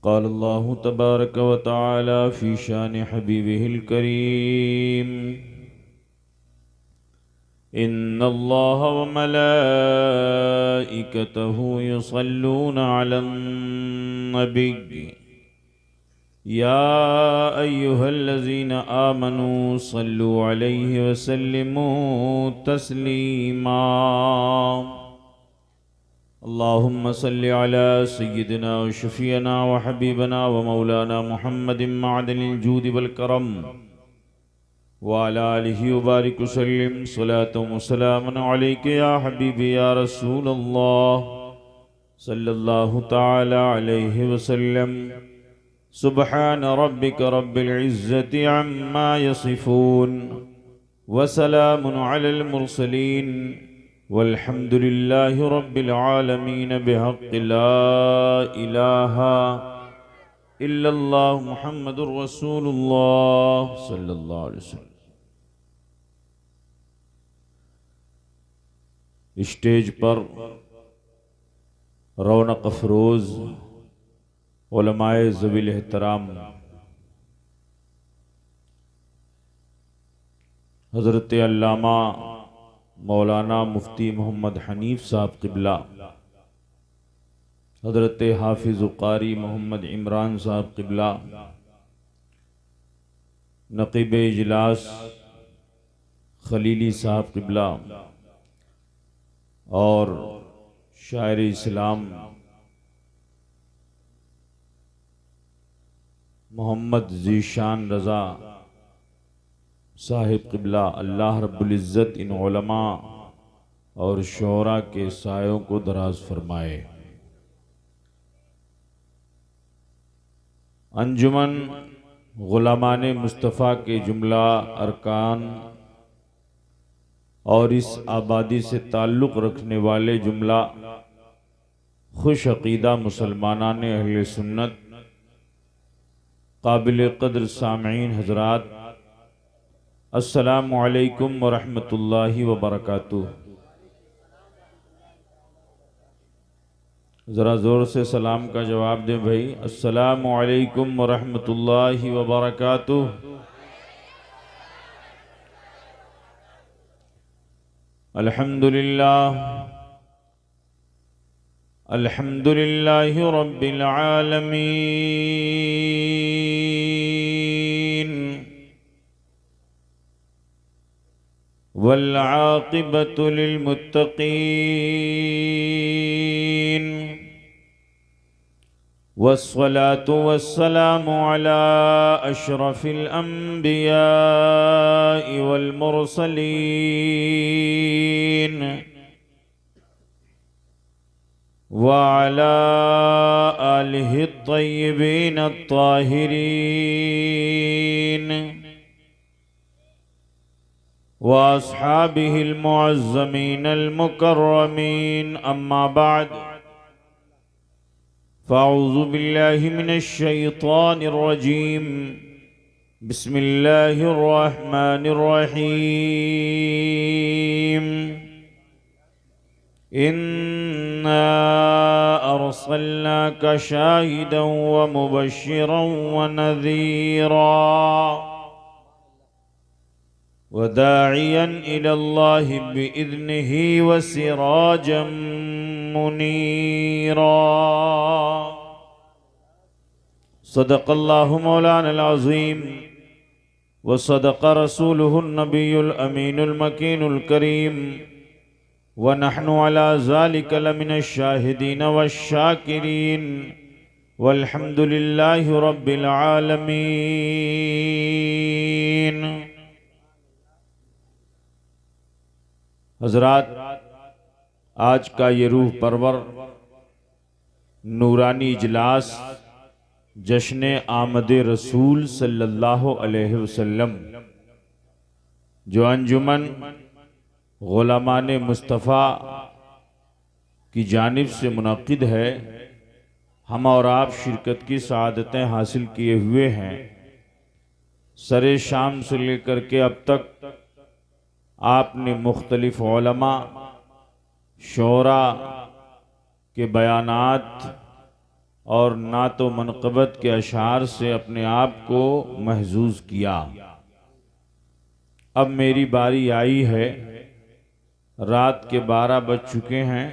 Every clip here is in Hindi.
क़ाल अल्लाहु तबारक व तआला फ़ी शान हबीबिहिल करीम इन्नल्लाह व मलाइकतहु युसल्लूना अलन नबी या अय्युहल्लज़ीना आमनू सल्लु अलैहि व सल्लिमू तस्लीमा। अल्लाहुम्मा सल्लि अला सय्यिदिना व शफ़ीअना व हबीबना व मौलाना मुहम्मदिन मअदनिल जूदि वल करम व अला आलिहि व बारिक व सल्लिम सलातन व सलामन अलैका या हबीबी या रसूलल्लाह सल्लल्लाहु तआला अलैहि वसल्लम। सुब्हान रब्बिक रब्बिल इज़्ज़ति अम्मा यसिफून व सलामुन अलल मुरसलीन वल्हम्दुलिल्लाहि रब्बिल आलमीन बिहक़्क़ि ला इलाहा इल्लल्लाह मुहम्मदुर रसूलुल्लाह सल्लल्लाहु अलैहि वसल्लम। स्टेज पर रौनक अफरोज़ उलमाए ज़वील एहतराम हज़रत अल्लामा मौलाना मुफ्ती मोहम्मद हनीफ़ साहब क़िबला, हज़रत हाफिज़ क़ारी मोहम्मद इमरान साहब क़िबला, नक़ीब इजलास खलीली साहब क़िबला और शायर इस्लाम मोहम्मद ज़ीशान रज़ा साहिब क़िबला, अल्लाह रब्बुल इज़्ज़त इन उलमा और शोरा के सायों को दराज फरमाए। अंजुमन ग़ुलामाने मुस्तफ़ा के जुमला अरकान और इस आबादी से ताल्लुक़ रखने वाले जुमला खुश अक़ीदा मुसलमानान अहले सुन्नत काबिल क़द्र सामईन हज़रात, अस्सलामु अलैकुम व रहमतुल्लाहि व बरकातुहू। ज़रा ज़ोर से सलाम का जवाब दें भाई। अस्सलामु अलैकुम व रहमतुल्लाहि व बरकातुहू। अल्हम्दुलिल्लाह अल्हम्दुलिल्लाहि रब्बिल आलमीन वल आक़िबतु लिल मुत्तक़ीन वस्सलातु वस्सलामु अला अशरफिल अंबियाइ वल मुरसलीन व अला आलिहि त्तय्यिबीन अत्ताहिरीन व अस्हाबिहिल मुअज़्ज़मीनल मुकर्रमीन। अम्मा बाद फ़अऊज़ु बिल्लाहि मिनश शैतानिर रजीम। बिस्मिल्लाहिर रहमानिर रहीम। इन्ना अर्सलनाका शाहिदन व मुबश्शिरन व नज़ीरा व दाइयन इलल्लाहि बिइज़्निहि व सिराजम मुनीरा। सदक़ल्लाहु मौलानल अज़ीम व सदक़ रसूलुहुन नबियुल अमीनुल मकीनुल करीम व नहनु अला ज़ालिका लमिनश शाहिदीन वश्शाकिरीन वल्हम्दुलिल्लाहि रब्बिल आलमीन। हज़रात, आज का ये रूह परवर नूरानी इजलास जश्न आमद रसूल सल्लल्लाहु अलैहि वसल्लम जो अंजुमन ग़ुलामाने मुस्तफ़ा की जानिब से मुनक़िद है, हम और आप शिरकत की सआदतें हासिल किए हुए हैं। सरे शाम से लेकर के अब तक आपने मुख्तलिफ उलमा शोरा के बयानात और नात व मनक़बत के अशार से अपने आप को महजूज किया। अब मेरी बारी आई है। रात के 12 बज चुके हैं,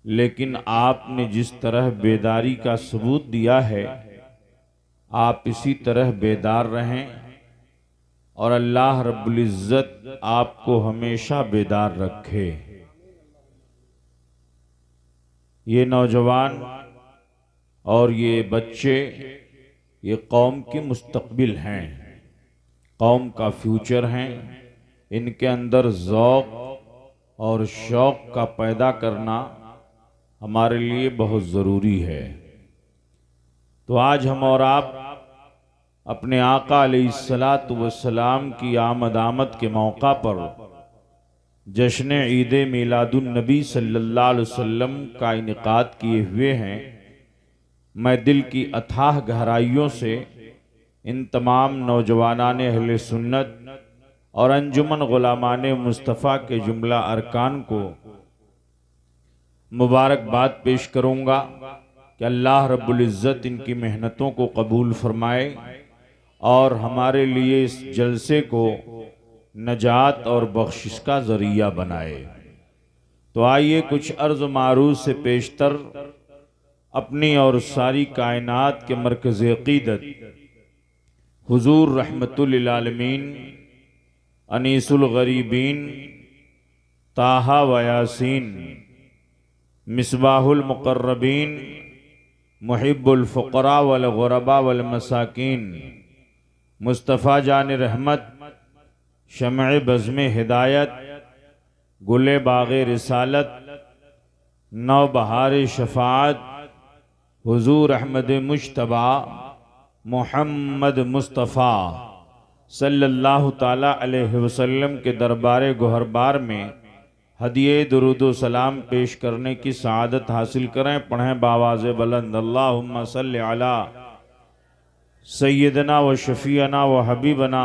लेकिन आपने जिस तरह बेदारी का सबूत दिया है, आप इसी तरह बेदार रहें और अल्लाह रब्बुल इज़्ज़त आपको हमेशा बेदार रखे। ये नौजवान और ये बच्चे ये कौम की मुस्तक़बिल हैं, कौम का फ्यूचर हैं। इनके अंदर ज़ौक़ और शौक़ का पैदा करना हमारे लिए बहुत ज़रूरी है। तो आज हम और आप अपने आका अलैहिस्सलातु वस्सलाम की आमद के मौका पर जश्न ईद मीलादुन नबी सल्लल्लाहु अलैहि वसल्लम का इनेकाद किए हुए हैं। मैं दिल की अथाह गहराइयों से इन तमाम नौजवानान अहले सुन्नत और अंजुमन गुलामान मुस्तफ़ा के जुमला अरकान को मुबारकबाद पेश करूँगा कि अल्लाह रब्बुल इज़्ज़त इनकी मेहनतों को कबूल फरमाए और हमारे लिए इस जलसे को नजात और बख्शिश का ज़रिया बनाए। तो आइए कुछ अर्ज़ मारूज़ से पेशतर अपनी और सारी कायनात के मरकज़ अक़ीदत हुज़ूर रहमतुल लिल आलमीन अनीसुल गरीबीन ताहा व यासीन मिसबाहुल मुक़र्रबीन मुहिब्बुल फ़ुक़रा वल ग़ुरबा वल मसाकीन मुस्तफ़ा जान रहमत शमअ बज़्म हिदायत गुले बाग़े रिसालत नौ बहार शफ़ाअत हुज़ूर अहमद मुज्तबा मोहम्मद मुस्तफ़ा सल्लल्लाहु ताला अलैहि वसल्लम के दरबार गोहरबार में हदिये दुरूद सलाम पेश करने की सआदत हासिल करें। पढ़ें बावाज़ बुलंद अल्लाहुम्मा सल्लि अला सय्यदना व शफ़ीअना व हबीबना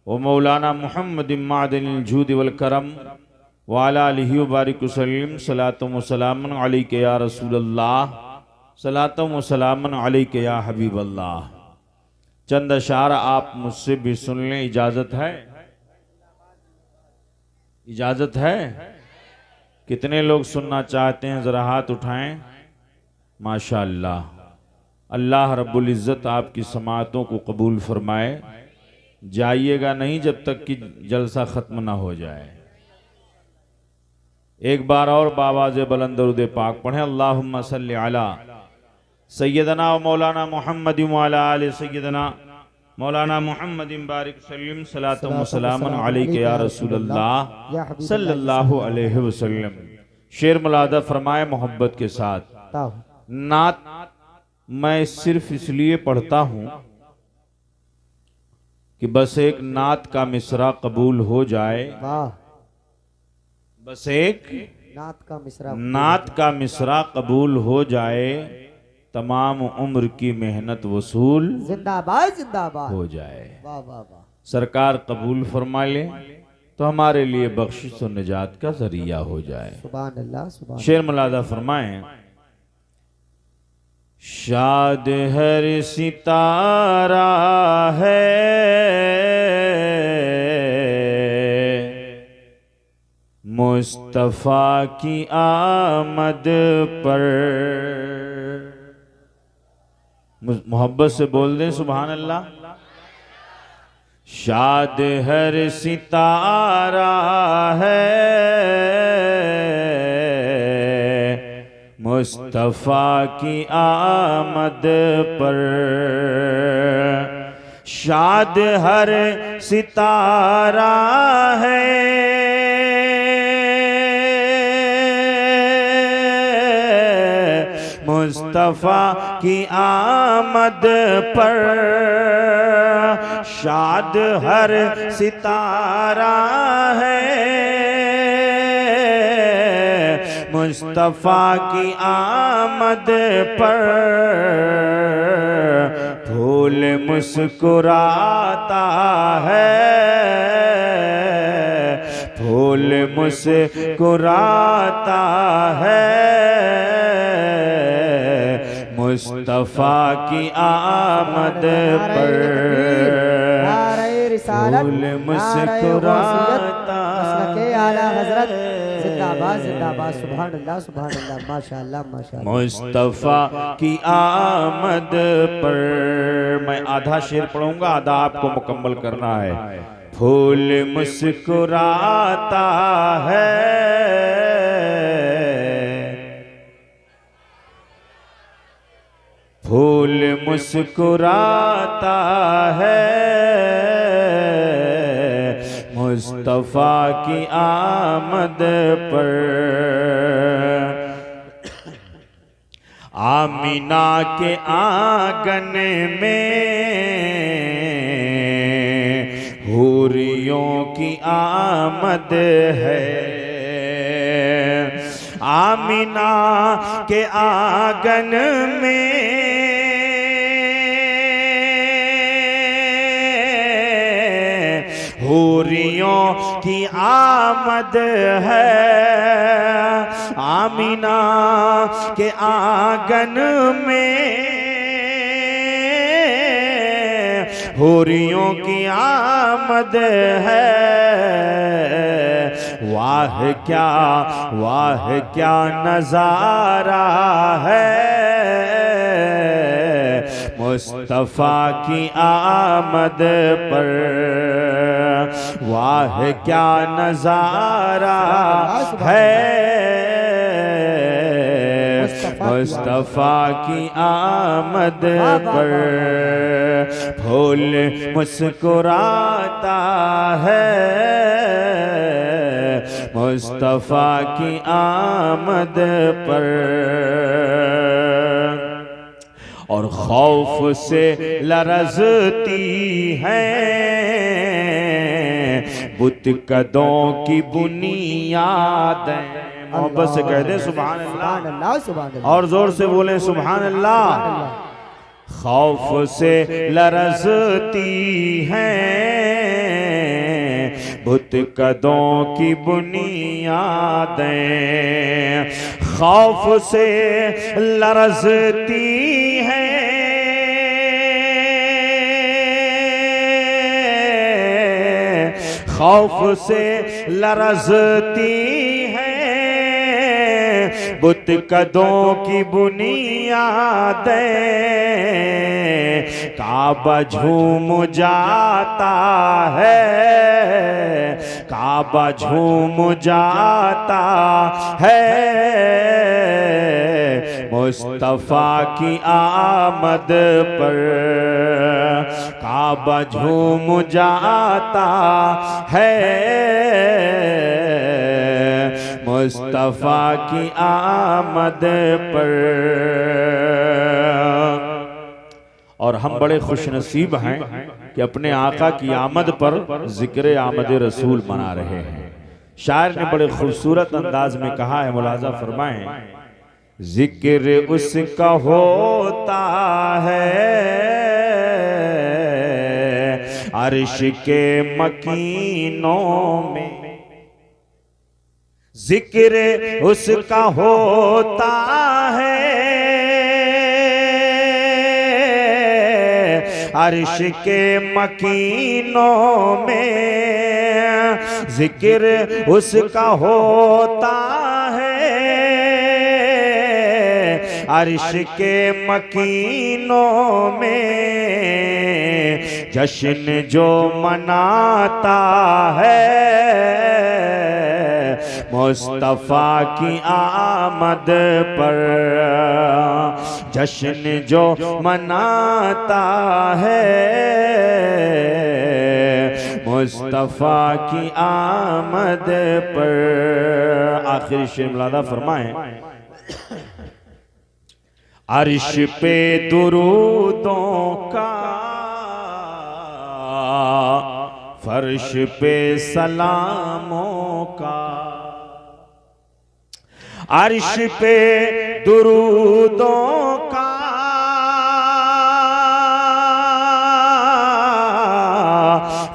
व मौलाना मुहम्मदिन मादनिल जूद वल करम व अला आलिहि व बारिक वसल्लम सलातुम व सलामुन अलैका या रसूलल्लाह सलातुम व सलामुन अलैका या हबीबल्लाह। चंद अशार आप मुझसे भी सुन लें, इजाज़त है? इजाज़त है? कितने लोग सुनना चाहते हैं ज़रा हाथ उठाएं। माशाअल्लाह। अल्लाह रब्बुल इज़्ज़त आपकी समाअतों को कबूल फरमाए। जाइएगा नहीं जब तक कि जलसा ख़त्म ना हो जाए। एक बार और बावाज़ बुलंद दरूद पाक पढ़ें। अल्लाहुम्मा सल्लि अला सय्यदना व मौलाना मुहम्मदिन व अला आलि सय्यदना मौलाना मुहम्मदिन बारिक सल्लम सलातुम व सलामुन अलैका या रसूलल्लाह सल्लल्लाहु अलैहि वसल्लम। शेर मुलादा फरमाए मोहब्बत के साथ। नात मैं सिर्फ इसलिए पढ़ता हूँ कि बस एक नात का मिसरा कबूल हो जाए। बस एक नात का मिसरा कबूल हो जाए, तमाम उम्र की मेहनत वसूल जिंदाबाद जिंदाबाद हो जाए। वाह वाह वाह। सरकार कबूल फरमा ले तो हमारे लिए बख्शिश और निजात का जरिया हो जाए। सुभान अल्लाह सुभान। शेर मुलादा फरमाएं। शाद हर सितारा है मुस्तफ़ा की आमद पर। मोहब्बत से बोल दें सुभान अल्लाह। शाद हर सितारा है मुस्तफ़ा की आमद पर। शाद हर सितारा है मुस्तफ़ा की आमद पर। शाद हर सितारा है मुस्तफ़ा की आमद पर। फूल मुस्कुराता है फूल मुस्कुराता है मुस्तफ़ा की आमद पर फूल मुस्कुराता जिंदाबाद जिंदाबाद सुभान अल्लाह माशाअल्लाह माशाअल्लाह। मुस्तफ़ा की आमद पर मैं आधा शेर पढ़ूंगा, आधा आपको मुकम्मल करना है। फूल मुस्कुराता है, फूल मुस्कुराता है, मुस्तफ़ा की आमद पर। आमीना के आंगन में हूरियों की आमद है। आमीना के आंगन में हूरियों की आमद है। आमीना के आंगन में हूरियों की आमद है। वाह क्या नजारा है, मुस्तफ़ा की आमद पर। वाह क्या नजारा है, मुस्तफ़ा की आमद पर। फूल मुस्कुराता है, मुस्तफ़ा की आमद पर। और खौफ से लरज़ती हैं बुत कदों की बुनियादें। मोहब्बत से कह दे सुभान अल्लाह, सुभान अल्लाह। और जोर से बोले सुभान अल्लाह। खौफ से लरज़ती हैं बुत कदों की बुनियादें। खौफ से लरज़ती हैं खौफ से लरज़ती हैं बुत कदों की बुनियादें। काबा झूम जाता है, काबा झूम जाता है, मुस्तफ़ा की आमद पर। काबा झूम जाता है, मुस्तफ़ा की आमद पर। और हम बड़े खुशनसीब हैं कि अपने आका की आमद पर जिक्र आमद रसूल मना रहे हैं। शायर ने बड़े खूबसूरत अंदाज में कहा है, मुलाजा फरमाएं। जिक्र उसका होता है अर्श के मकीनों में, जिक्र उसका होता है अर्श के मकीनों में, जिक्र उसका होता है अर्श के मकीनों में। जश्न जो मनाता है मुस्तफ़ा की आमद पर, जश्न जो मनाता है मुस्तफ़ा की आमद पर। आखिरी शेर मुलादा फरमाएं। अर्श पे दुरूदों का, फर्श पे सलामों का, अर्श पे दुरूदों का,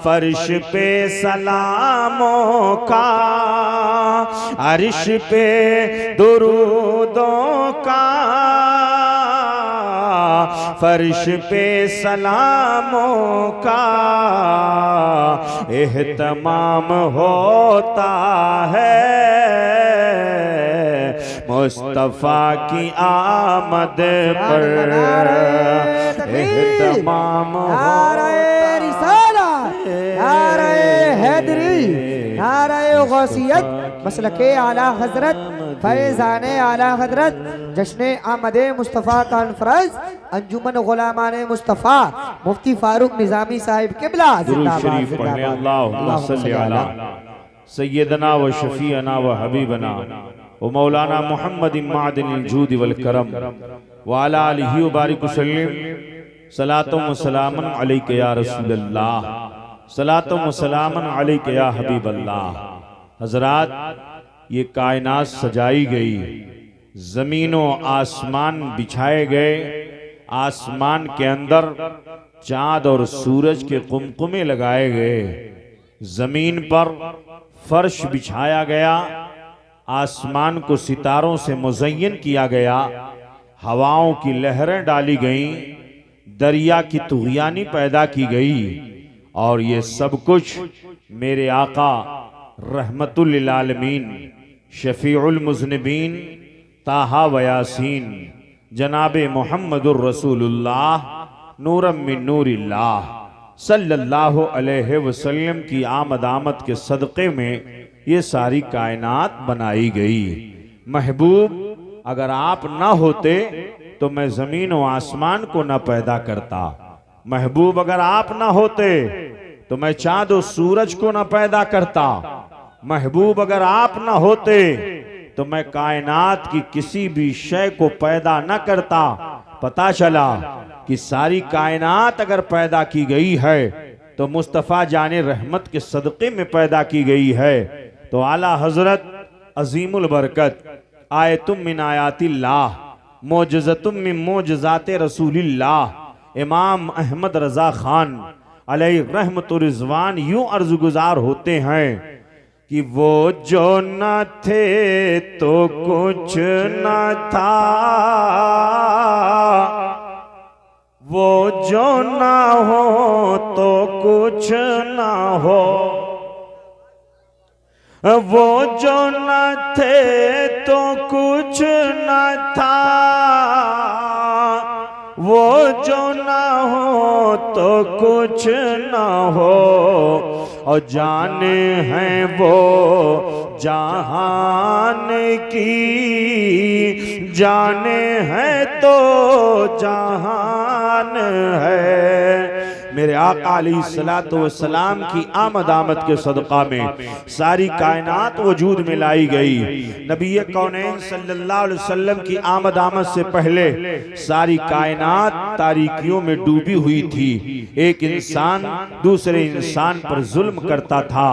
फर्श पे सलामों का, अर्श पे दुरूदों का, फर्श पे सलामों का एहतमाम होता है, मुस्तफा की आमद पर एहतमाम होता है। नारे हैदरी, नारे गौसियत, मसलके आला हजरत, फैज़ाने आला हजरत, जश्न आमदे मुस्तफ़ा कॉन्फ्रेंस, अंजुमन गुलामाने मुस्तफ़ा, मुफ्ती फारूक निज़ामी साहिब किबला दुरूद शरीफ पढ़ने। अल्लाहुम्मा सल्ली अला सय्यदना व शफीअना व हबीबना व मौलाना मुहम्मद मादिनिल जूद वल करम व अला आलिहि व बारिक वसल्लम। सलातुम व सलामन अलैका या रसूलल्लाह, सलातुम व सलामन अलैका या हबीबल्लाह। हजरात, ये कायनात सजाई गई, जमीनों आसमान बिछाए गए, आसमान के अंदर चांद और सूरज के कुमकुमे लगाए गए, जमीन पर फर्श बिछाया गया, आसमान को सितारों से मुज़य्यन किया गया, हवाओं की लहरें डाली गईं, दरिया की तुग़यानी पैदा की गई, और ये सब कुछ मेरे आका रहमतुल लिल आलमीन शफीउल मुज़निबीन ताहा व यासीन जनाबे मुहम्मदुर रसूलुल्लाह नूरम मिन नूरिल्लाह सल्लल्लाहु अलैहि वसल्लम की आमद के सदक़े में ये सारी कायनात बनाई गई। महबूब, अगर आप ना होते तो मैं जमीन व आसमान को न पैदा करता। महबूब, अगर आप ना होते तो मैं चांद और सूरज को न पैदा करता। महबूब, अगर आप ना होते तो मैं कायनात की किसी भी शय को पैदा न करता। पता चला कि सारी कायनात अगर पैदा की गई है तो मुस्तफ़ा जाने रहमत के सदक़े में पैदा की गई है। तो आला हजरत अजीमुल बरकत आयतुम मिन आयातिल्लाह मोजज़तुम मिन मोजज़ाते रसूलिल्लाह इमाम अहमद रजा खान अलैहि रहमतुर रिज़वान यूं अर्ज़ गुजार होते हैं कि वो जो न थे तो कुछ न था, वो जो न हो तो कुछ न हो, वो जो न थे तो कुछ न था, वो जो न हो तो कुछ न हो, और जाने हैं वो जहान की, जाने हैं तो जहान है। मेरे आका अलैहिस्सलातु वस्सलाम की आमद के सदका में सारी कायनात वजूद में लाई गई। नबी कौनैन सल्लल्लाहु अलैहि वसल्लम की आमद से पहले सारी कायनात तारीकियों में डूबी हुई थी। एक इंसान दूसरे इंसान पर जुल्म करता था,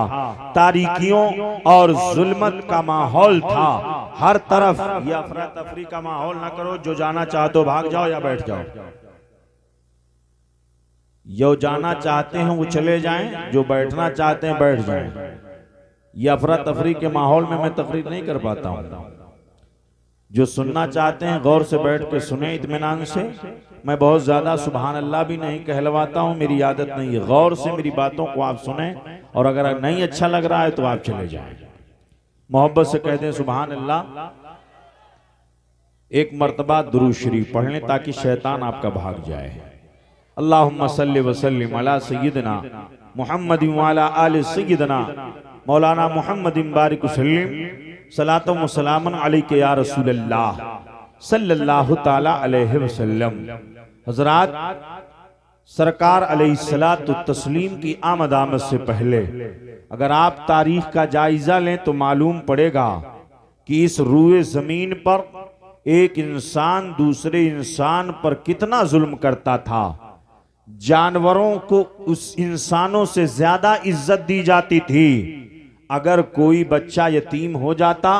तारीकियों और जुल्मत का माहौल था हर तरफ। ये अफरा तफरी का माहौल ना करो, जो जाना चाहते हो भाग जाओ या बैठ जाओ। जो जाना चाहते हैं वो चले जाएं, जो बैठना चाहते हैं बैठ जाएं। ये अफरा तफरी के माहौल में मैं तकरीर नहीं कर पाता हूं। जो सुनना चाहते हैं गौर से बैठ के सुने इत्मीनान से। मैं बहुत ज्यादा सुभान अल्लाह भी नहीं कहलवाता हूं, मेरी आदत नहीं है। गौर से मेरी बातों को आप सुने, और अगर नहीं अच्छा लग रहा है तो आप चले जाएं। मोहब्बत से कहते हैं सुभान अल्लाह। एक मर्तबा दुरूद शरीफ पढ़ लें ताकि शैतान आपका भाग जाए। अल्लाहुम्मा सल्ली व सल्लिम अला सय्यिदना मुहम्मद व अला आलि सय्यिदना मौलाना मुहम्मद बारिक वसल्लम सलातुम व सलामन अलैका या रसूलल्लाह सल्लल्लाहु ताला अलैहि वसल्लम। हजरात, सरकार अलैहिस्सलातु तस्लीम की आमद से पहले अगर आप तारीख का जायजा लें तो मालूम पड़ेगा कि इस रूए जमीन पर एक इंसान दूसरे इंसान पर कितना जुल्म करता था। जानवरों को उस इंसानों से ज्यादा इज्जत दी जाती थी। अगर कोई बच्चा यतीम हो जाता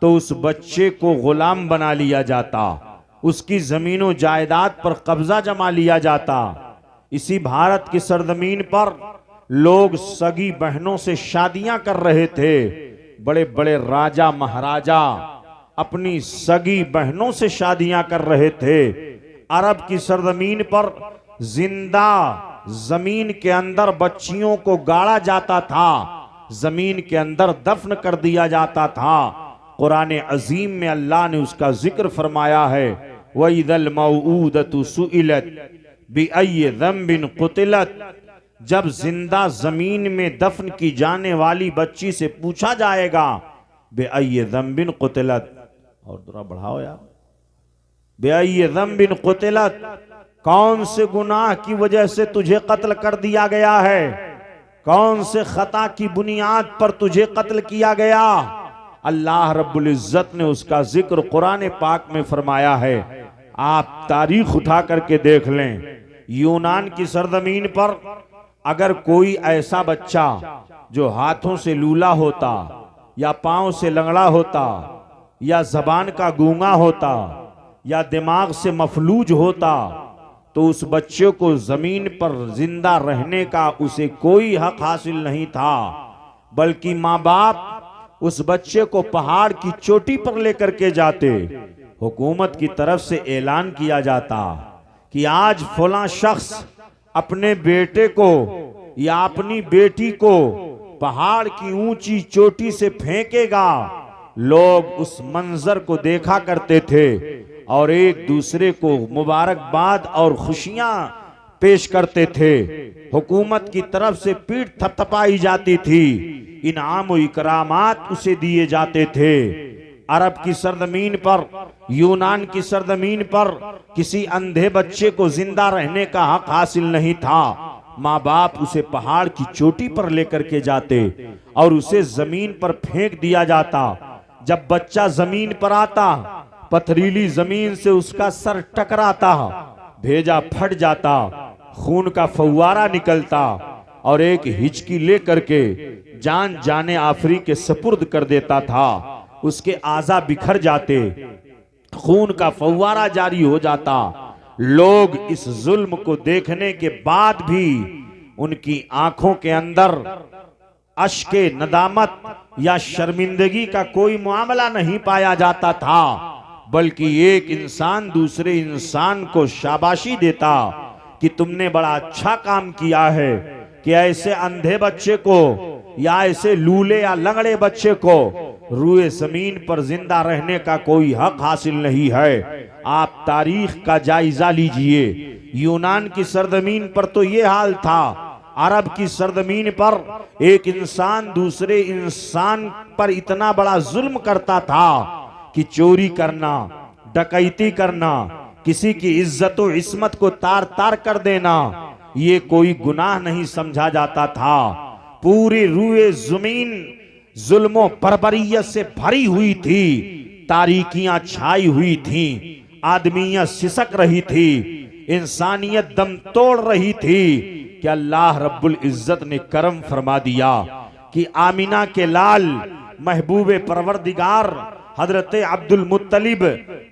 तो उस बच्चे को गुलाम बना लिया जाता, उसकी जमीनों जायदाद पर कब्जा जमा लिया जाता। इसी भारत की सरजमीन पर लोग सगी बहनों से शादियां कर रहे थे। बड़े बड़े राजा महाराजा अपनी सगी बहनों से शादियां कर रहे थे। अरब की सरजमीन पर जिंदा जमीन के अंदर बच्चियों को गाड़ा जाता था, जमीन के अंदर दफन कर दिया जाता था। कुरान अजीम में अल्लाह ने उसका जिक्र फरमाया है, वइदल मौऊदतु सुइलत बिअय्यि ज़ंबिन कुतिलत। जब जिंदा जमीन में दफन की जाने वाली बच्ची से पूछा जाएगा बिअय्यि ज़ंबिन कुतिलत, और थोड़ा बढ़ाओ यार, बिअय्यि ज़ंबिन कुतिलत, कौन से गुनाह की वजह से तुझे कत्ल कर दिया गया है, कौन से खता की बुनियाद पर तुझे कत्ल किया गया। अल्लाह रब्बुल इज्जत ने उसका जिक्र कुरान पाक में फरमाया है। आप तारीख उठा करके देख लें, यूनान की सरजमीन पर अगर कोई ऐसा बच्चा जो हाथों से लूला होता या पांव से लंगड़ा होता या जबान का गूंगा होता या दिमाग से मफलूज होता, तो उस बच्चे को जमीन पर जिंदा रहने का उसे कोई हक हासिल नहीं था, बल्कि माँ बाप उस बच्चे को पहाड़ की चोटी पर लेकर के जाते, हुकूमत की तरफ से ऐलान किया जाता कि आज फलां शख्स अपने बेटे को या अपनी बेटी को पहाड़ की ऊंची चोटी से फेंकेगा। लोग उस मंजर को देखा करते थे और एक दूसरे को मुबारकबाद और खुशियां पेश करते थे। हुकूमत की तरफ से पीठ थपथपाई जाती थी, इनाम और इकरामात उसे दिए जाते थे। अरब की सरजमीन पर, यूनान की सरजमीन पर किसी अंधे बच्चे को जिंदा रहने का हक हासिल नहीं था। माँ बाप उसे पहाड़ की चोटी पर लेकर के जाते और उसे जमीन पर फेंक दिया जाता। जब बच्चा जमीन पर आता, पथरीली जमीन से उसका सर टकराता, भेजा फट जाता, खून का फव्वारा निकलता और एक हिचकी लेकर के जान जाने आफरी के सपुर्द कर देता था। उसके आज़ा बिखर जाते, खून का फव्वारा जारी हो जाता। लोग इस जुल्म को देखने के बाद भी उनकी आंखों के अंदर अश्के नदामत या शर्मिंदगी का कोई मामला नहीं पाया जाता था, बल्कि एक इंसान दूसरे इंसान को शाबाशी देता कि तुमने बड़ा अच्छा काम किया है कि ऐसे अंधे बच्चे को या ऐसे लूले या लंगड़े बच्चे को रूए जमीन पर जिंदा रहने का कोई हक हासिल नहीं है। आप तारीख का जायजा लीजिए, यूनान की सरजमीन पर तो ये हाल था। अरब की सरजमीन पर एक इंसान दूसरे इंसान पर इतना बड़ा जुल्म करता था कि चोरी करना, डकैती करना, किसी की इज्जत और इस्मत को तार तार कर देना, ये कोई गुनाह नहीं समझा जाता था। पूरी रूए जमीन जुल्मों बर्बरियत से भरी हुई थी, तारीकियां छाई हुई थी, आदमियत सिसक रही थी, इंसानियत दम तोड़ रही थी कि अल्लाह रब्बुल इज्जत ने करम फरमा दिया कि आमिना के लाल महबूबे परवरदिगार हजरत अब्दुल मुत्तलिब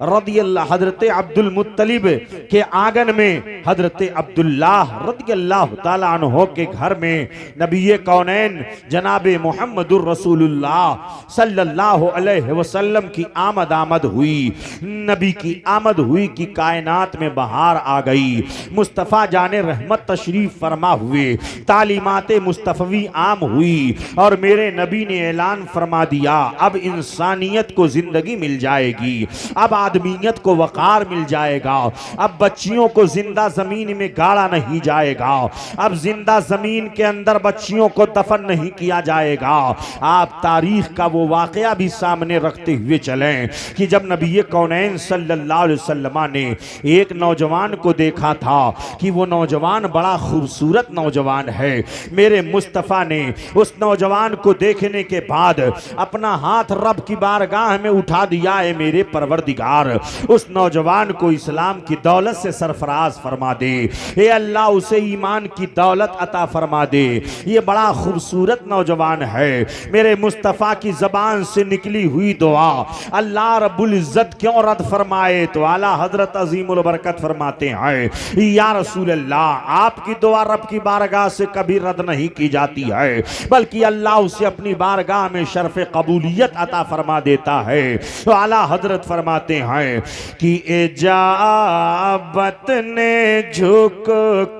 रदियल्लाह, हजरत अब्दुल मुत्तलिब के आंगन में हजरत अब्दुल्लाह रदियल्लाह ताला अन्हो के घर में नबी कौनैन जनाबे मुहम्मदुर रसूलुल्लाह सल्लल्लाहु अलैहि वसल्लम की आमद हुई। नबी की आमद हुई कि कायनात में बहार आ गई। मुस्तफ़ा जाने रहमत तशरीफ फरमा हुए, तालीमाते मुस्तफ़वी आम हुई और मेरे नबी ने ऐलान फरमा दिया अब इंसानियत को जिंदगी मिल जाएगी, अब आदमियत को वकार मिल जाएगा, अब बच्चियों को जिंदा जमीन में गाड़ा नहीं जाएगा, अब जिंदा जमीन के अंदर बच्चियों को दफन नहीं किया जाएगा। आप तारीख का वो वाकया भी सामने रखते हुए चलें कि जब नबी कौनैन सल्लल्लाहु अलैहि वसल्लम ने एक नौजवान को देखा था कि वो नौजवान बड़ा खूबसूरत नौजवान है, मेरे मुस्तफ़ा ने उस नौजवान को देखने के बाद अपना हाथ रब की बारगाह में उठा दिया है, मेरे परवरदिगार उस नौजवान को इस्लाम की दौलत से सरफराज फरमा दे, ए अल्लाह उसे ईमान की दौलत अता फरमा दे। ये बड़ा खूबसूरत नौजवान है। मेरे मुस्तफ़ा की जबान से निकली हुई दुआ अल्लाह रब्बुल इज्जत क्यों रद्द फरमाए, तो आला हजरत अजीमुल बरकत फरमाते हैं या रसूल अल्लाह आपकी दुआ रब की बारगाह से कभी रद्द नहीं की जाती है, बल्कि अल्लाह उसे अपनी बारगाह में शर्फ कबूलियत अता फरमा देता है। है। तो आला हजरत फरमाते हैं कि इजाबत ने झुक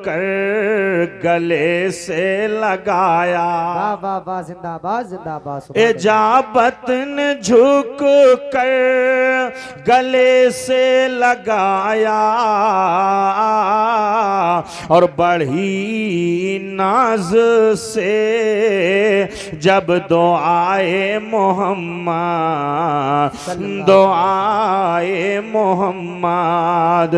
कर गले से लगाया, वाह वाह वाह, जिंदाबाद जिंदाबाद। इजाबत ने झुक कर गले से लगाया और बढ़ी नाज से जब दुआए मोहम्मद, दुआए मोहम्मद।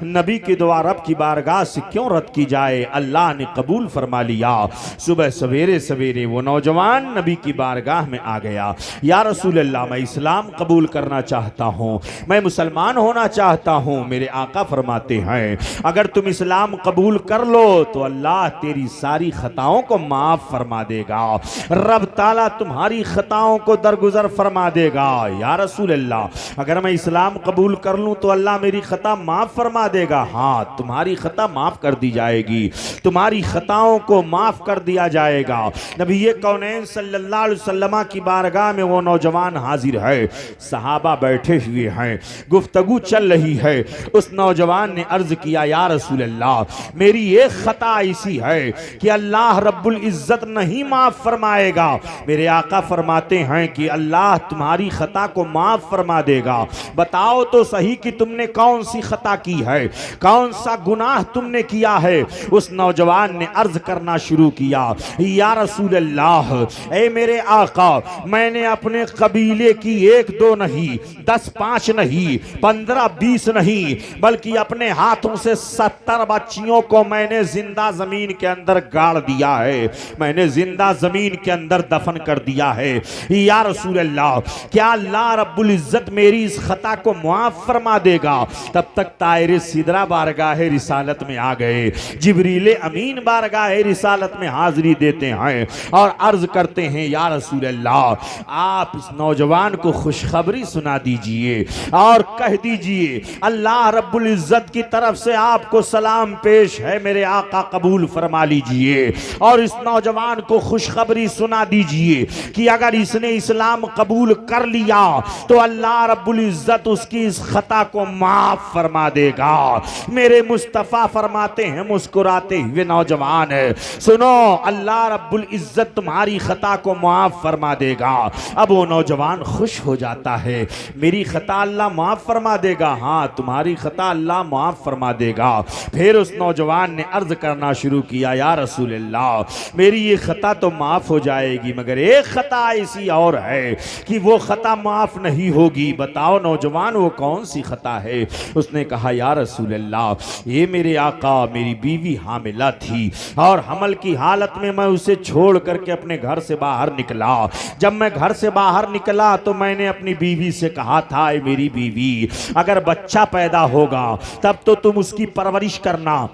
नबी की दुआ रब की बारगाह से क्यों रद्द की जाए, अल्लाह ने कबूल फरमा लिया। सुबह सवेरे सवेरे वो नौजवान नबी की बारगाह में आ गया, या रसूल अल्लाह मैं इस्लाम कबूल करना चाहता हूँ, मैं मुसलमान होना चाहता हूँ। मेरे आका फरमाते हैं अगर तुम इस्लाम कबूल कर लो तो अल्लाह तेरी सारी खताओं को माफ फरमा देगा, रब ताला तुम्हारी खताओं को दरगुजर फरमा देगा। या रसूल अल्लाह अगर मैं इस्लाम कबूल कर लूं तो अल्लाह मेरी खता माफ फरमा देगा। हाँ, तुम्हारी खता माफ कर दी जाएगी, तुम्हारी खताओं को माफ कर दिया जाएगा। नबी कौनैन सल्लल्लाहु अलैहि वसल्लम की बारगाह में वो नौजवान हाजिर है, सहाबा बैठे हुए हैं, गुफ्तगू चल रही है। उस नौजवान ने अर्ज किया या रसूल अल्लाह मेरी एक खता ऐसी है कि अल्लाह रब्बुल इज्जत नहीं माफ फरमाएगा। मेरे आका फरमाते हैं कि अल्लाह तुम्हारी खता को माफ फरमा देगा, बताओ तो सही कि तुमने कौन सी खता की है, कौन सा गुनाह तुमने किया है। उस नौजवान ने अर्ज करना शुरू किया या रसूल अल्लाह ए मेरे आका मैंने अपने कबीले की 1-2 नहीं 10-5 नहीं 15-20 नहीं बल्कि अपने हाथों से 70 बच्चियों को मैंने जिंदा जमीन के अंदर गाड़ दिया है, मैंने जिंदा जमीन के अंदर दफन कर दिया है। या रसूल अल्लाह क्या अल्लाह रब्बुल इज्जत मेरी इस खता को मुआफ फरमा देगा। तब तक तायरे सिदरा बारगाह रिसालत में आ गए, जिब्रील अमीन बारगाह रिसालत में हाजिरी देते हैं और अर्ज करते हैं या रसूल अल्लाह आप इस नौजवान को खुशखबरी सुना दीजिए और कह दीजिए अल्लाह रब्बुल इज्जत की तरफ से आपको सलाम पेश है, मेरे आका कबूल फरमा लीजिए। और इस नौजवान को खुशखबरी सुना दीजिए कि अगर इसने इस्लाम कबूल कर लिया तो अल्लाह रब्बुल इज्जत उसकी इस खता को माफ फरमा देगा। मेरे मुस्तफा फरमाते हैं मुस्कुराते हुए नौजवान है सुनो अल्लाह रब्बुल इज्जत तुम्हारी खता को माफ फरमा देगा। अब वो नौजवान खुश हो जाता है, मेरी खता अल्लाह माफ फरमा देगा, हाँ तुम्हारी खता अल्लाह माफ फरमा देगा। फिर उस नौजवान ने अर्ज करना शुरू किया या रसूल अल्लाह मेरी ये खता तो माफ हो जाएगी मगर एक खता ऐसी और है कि वो खता माफ नहीं होगी, बताओ नौजवान वो कौन सी खता है। उसने कहा या रसूल अल्लाह ये मेरे आका मेरी बीवी हामिला थी और हमल की हालत में मैं उसे छोड़ करके अपने घर से बाहर निकला। जब मैं घर से बाहर निकला तो मैंने अपनी बीवी से कहा था मेरी बीवी अगर बच्चा पैदा होगा तब तो तुम उसकी परवरिश करना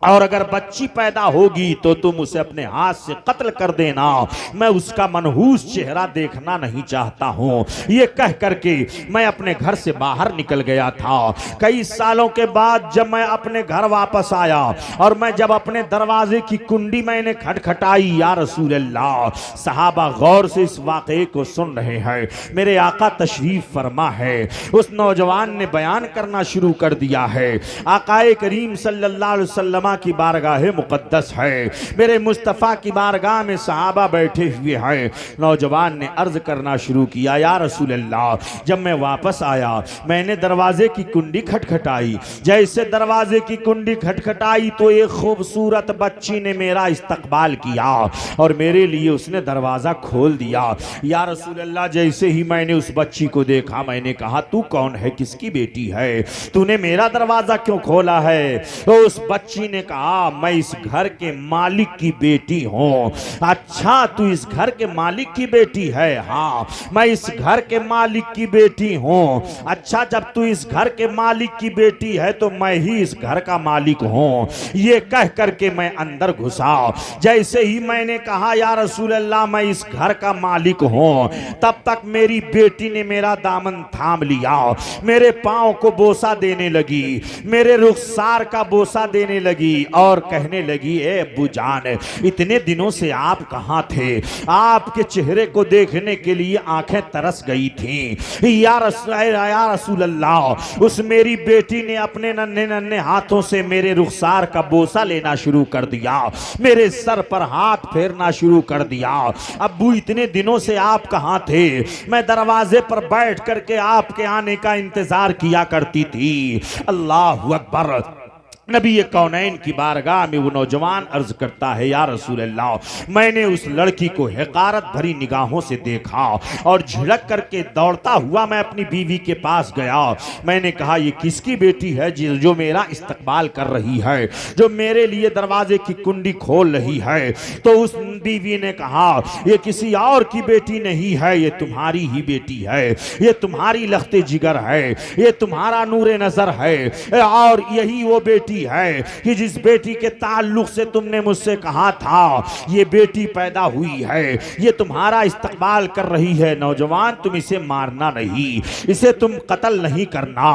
और अगर बच्ची पैदा होगी तो तुम उसे अपने हाथ से कत्ल कर देना, मैं उसका मनहूस चेहरा देखना नहीं चाहता हूँ। ये कह करके मैं अपने घर से बाहर निकल गया था। कई सालों के बाद जब मैं अपने घर वापस आया और मैं जब अपने दरवाजे की कुंडी मैंने खटखटाई या रसूल अल्लाह सहाबा गौर से इस वाक़े को सुन रहे हैं, मेरे आका तशरीफ फरमा है। उस नौजवान ने बयान करना शुरू कर दिया है, आकाए करीम सल्लल्लाहु अलैहि वसल्लम की बारगाह मुकद्दस है, मेरे मुस्तफ़ा की बारगाह में सहाबा बैठे हुए हैं। नौजवान ने अर्ज करना शुरू किया या रसूल अल्लाह जब मैं वापस आया मैंने दरवाजे की कुंडी खटखटाई, जैसे दरवाजे की कुंडी खटखटाई तो एक खूबसूरत बच्ची ने मेरा इस्तकबाल किया और मेरे लिए उसने दरवाजा खोल दिया। या रसूल अल्लाह जैसे ही मैंने उस बच्ची को देखा मैंने कहा तू कौन है, किसकी बेटी है, तूने मेरा दरवाजा क्यों खोला है। तो उस बच्ची ने कहा मैं इस घर के मालिक की बेटी हूँ। अच्छा तू इस घर के मालिक की बेटी है, हाँ मैं इस घर के मालिक की बेटी हूँ। अच्छा जब तू इस घर के मालिक की बेटी है तो मैं ही इस घर का मालिक हूँ। ये कह करके मैं अंदर घुसा, जैसे ही मैंने कहा या रसूल अल्लाह मैं इस घर का मालिक हूँ तब तक मेरी बेटी ने मेरा दामन थाम लिया, मेरे पाँव को बोसा देने लगी, मेरे रुखसार का बोसा देने लगी। लगी और कहने लगी, ए अब्बू जान, इतने दिनों से आप कहाँ थे? आपके चेहरे को देखने के लिए आंखें तरस गई थीं। या रसूल अल्लाह, उस मेरी बेटी ने अपने नन्हे नन्हे हाथों से मेरे रुखसार का बोसा लेना शुरू कर दिया, मेरे सर पर हाथ फेरना शुरू कर दिया। अब्बू इतने दिनों से आप कहाँ थे? मैं दरवाजे पर बैठ करके आपके आने का इंतजार किया करती थी। अल्लाह अकबर। नबी कौनैन की बारगाह में वो नौजवान अर्ज करता है, या रसूल अल्लाह, मैंने उस लड़की को हकारत भरी निगाहों से देखा और झिड़क करके दौड़ता हुआ मैं अपनी बीवी के पास गया। मैंने कहा, ये किसकी बेटी है जो मेरा इस्तकबाल कर रही है, जो मेरे लिए दरवाजे की कुंडी खोल रही है? तो उस बीवी ने कहा, ये किसी और की बेटी नहीं है, ये तुम्हारी ही बेटी है, ये तुम्हारी लख्ते जिगर है, ये तुम्हारा नूरे नजर है, और यही वो बेटी है कि जिस बेटी के ताल्लुक से तुमने मुझसे कहा था ये बेटी पैदा हुई है, ये तुम्हारा इस्तकबाल कर रही है। नौजवान, तुम इसे मारना नहीं, इसे तुम कत्ल नहीं करना।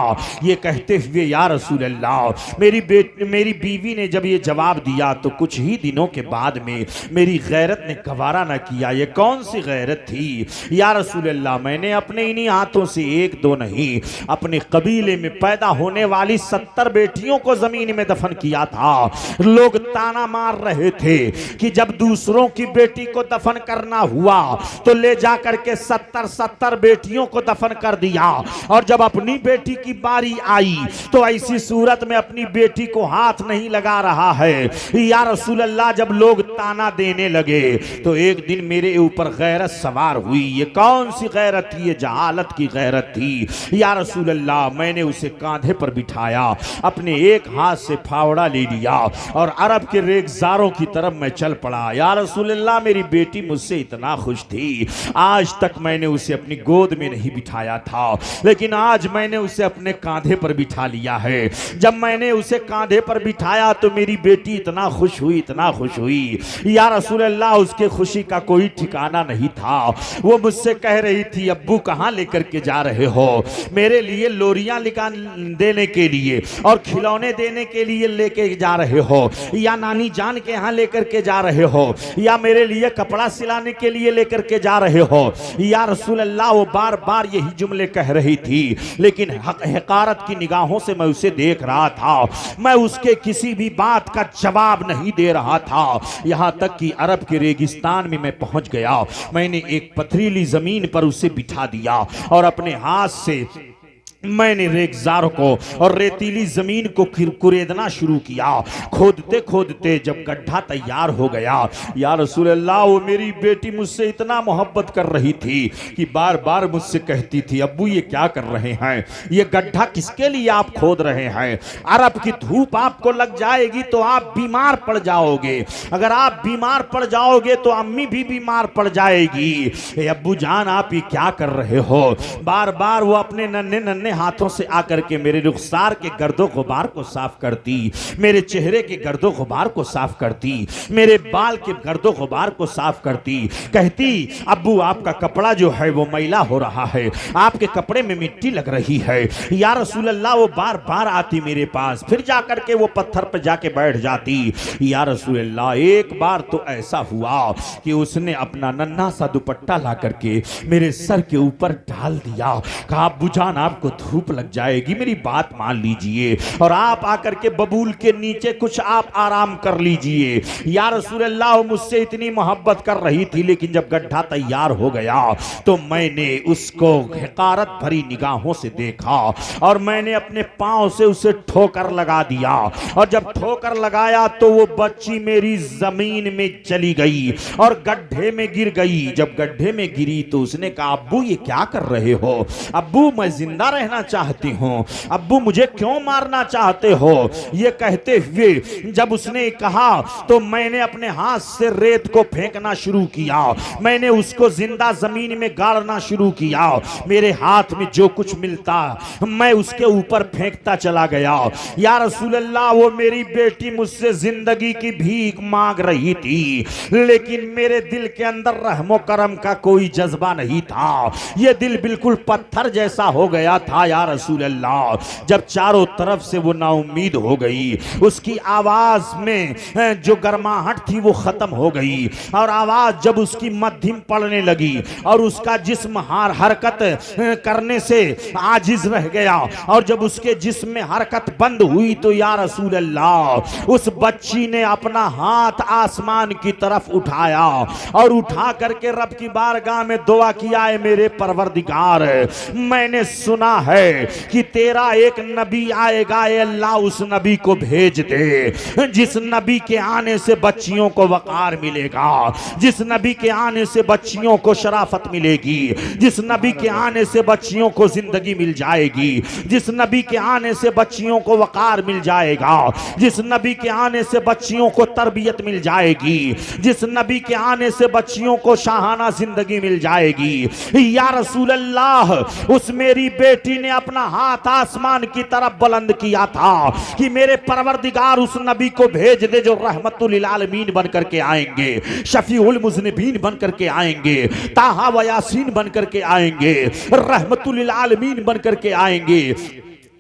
ये कहते हुए, या रसूल अल्लाह, मेरी बीवी ने जब ये जवाब दिया तो कुछ ही दिनों के बाद में मेरी गैरत ने गवारा न किया। ये कौन सी गैरत थी? या रसूल अल्लाह, मैंने अपने इन्हीं हाथों से एक दो नहीं, अपने कबीले में पैदा होने वाली 70 बेटियों को जमीन में दफन किया था। लोग ताना मार रहे थे कि जब दूसरों की बेटी को दफन करना हुआ तो ले जाकर के 70 बेटियों को दफन कर दिया, और जब अपनी बेटी की बारी आई तो ऐसी सूरत में अपनी बेटी को हाथ नहीं लगा रहा है। या रसूल अल्लाह, जब लोग ताना देने लगे तो एक दिन मेरे ऊपर गैरत सवार हुई। ये कौन सी गैरत थी? ये जहालत की गैरत थी। या रसूल अल्लाह, मैंने उसे कांधे पर बिठाया, अपने एक हाथ से फावड़ा ले लिया और अरब के रेगजारों की तरफ मैं चल पड़ा। या रसूल अल्लाह, मेरी बेटी मुझसे इतना खुश थी, आज तक मैंने उसे अपनी गोद में नहीं बिठाया था, लेकिन आज मैंने उसे अपने कांधे पर बिठा लिया है। जब मैंने उसे कांधे पर बिठाया तो मेरी बेटी इतना खुश हुई, इतना खुश हुई। या रसूल अल्लाह, उसके खुशी का कोई ठिकाना नहीं था। वो मुझसे कह रही थी, अब्बू कहाँ लेकर के जा रहे हो? मेरे लिए लोरियां देने के लिए और खिलौने देने के लिए लेके जा रहे हो, या नानी जान के यहाँ लेकर के जा रहे हो, या मेरे लिए कपड़ा सिलाने के लिए लेकर के जा रहे हो? या रसूल अल्लाह, वो बार बार यही जुमले कह रही थी, लेकिन हकारत की निगाहों से मैं उसे देख रहा था। मैं उसके किसी भी बात का जवाब नहीं दे रहा था। यहां तक कि अरब के रेगिस्तान में मैं पहुंच गया। मैंने एक पथरीली जमीन पर उसे बिठा दिया और अपने हाथ से मैंने रेगजार को और रेतीली जमीन को कुरेदना शुरू किया। खोदते खोदते जब गड्ढा तैयार हो गया, या रसूल अल्लाह, वो मेरी बेटी मुझसे इतना मोहब्बत कर रही थी कि बार बार मुझसे कहती थी, अब्बू ये क्या कर रहे हैं? ये गड्ढा किसके लिए आप खोद रहे हैं? अरब की धूप आपको लग जाएगी तो आप बीमार पड़ जाओगे, अगर आप बीमार पड़ जाओगे तो अम्मी भी बीमार पड़ जाएगी। अब्बू जान, आप ये क्या कर रहे हो? बार बार वो अपने नन्हे नन्हे हाथों से आकर के मेरे रुखसार के गर्दो गुबार को साफ करती, मेरे चेहरे के गर्दो गुबार को साफ करती, मेरे बाल के गर्दो गुबार को साफ करती। कहती, अब्बू आपका कपड़ा जो है वो मैला हो रहा है, आपके कपड़े में मिट्टी लग रही है। या रसूल अल्लाह, वो बार बार आती मेरे पास, फिर जाकर के वो पत्थर पर जाके बैठ जाती। या रसूल अल्लाह, एक बार तो ऐसा हुआ कि उसने अपना नन्हा सा दुपट्टा ला करके मेरे सर के ऊपर डाल दिया। कहा, अब्बू जान आपको धूप लग जाएगी, मेरी बात मान लीजिए और आप आकर के बबूल के नीचे कुछ आप आराम कर लीजिए। या रसूल अल्लाह, मुझसे इतनी मोहब्बत कर रही थी, लेकिन जब गड्ढा तैयार हो गया तो मैंने उसको हकारत भरी निगाहों से देखा और मैंने अपने पांव से उसे ठोकर लगा दिया, और जब ठोकर लगाया तो वो बच्ची मेरी जमीन में चली गई और गड्ढे में गिर गई। जब गड्ढे में गिरी तो उसने कहा, अब्बू ये क्या कर रहे हो? अब्बू मैं जिंदा रहना चाहती हूँ, अब्बू मुझे क्यों मारना चाहते हो? ये कहते हुए जब उसने कहा तो मैंने अपने हाथ से रेत को फेंकना शुरू किया, मैंने उसको जिंदा जमीन में गाड़ना शुरू किया। मेरे हाथ में जो कुछ मिलता मैं उसके ऊपर फेंकता चला गया। या रसूल अल्लाह, वो मेरी बेटी मुझसे जिंदगी की भीख मांग रही थी, लेकिन मेरे दिल के अंदर रहमो करम का कोई जज्बा नहीं था। यह दिल बिल्कुल पत्थर जैसा हो गया था। था या रसूल अल्लाह। जब चारों तरफ से वो नाउम्मीद हो गई, उसकी आवाज में जो गर्माहट थी वो खत्म हो गई और आवाज जब उसकी मध्यम पड़ने लगी और उसका जिस्म हरकत करने से आजिज रह गया और जब उसके जिस्म में हरकत बंद हुई तो या रसूल अल्लाह उस बच्ची ने अपना हाथ आसमान की तरफ उठाया और उठा करके रब की बारगाह में दुआ किया, है मेरे परवरदिगार, मैंने सुना है कि तेरा एक नबी आएगा, ए अल्लाह उस नबी को भेज दे जिस नबी के आने से बच्चियों को वकार मिलेगा, जिस नबी के आने से बच्चियों को शराफत मिलेगी, जिस नबी के आने से बच्चियों को जिंदगी मिल जाएगी, जिस नबी के आने से बच्चियों को वकार मिल जाएगा, जिस नबी के आने से बच्चियों को तरबियत मिल जाएगी, जिस नबी के आने से बच्चियों को शाहाना जिंदगी मिल जाएगी। या रसूल अल्लाह, उस मेरी बेटी ने अपना हाथ आसमान की तरफ बुलंद किया था कि मेरे परवरदिगार उस नबी को भेज दे जो रहमतुल आलमीन बन करके आएंगे, शफीउल मुज़निबीन बन करके आएंगे, ताहा व यासीन बन करके आएंगे, रहमतुल आलमीन बन करके आएंगे।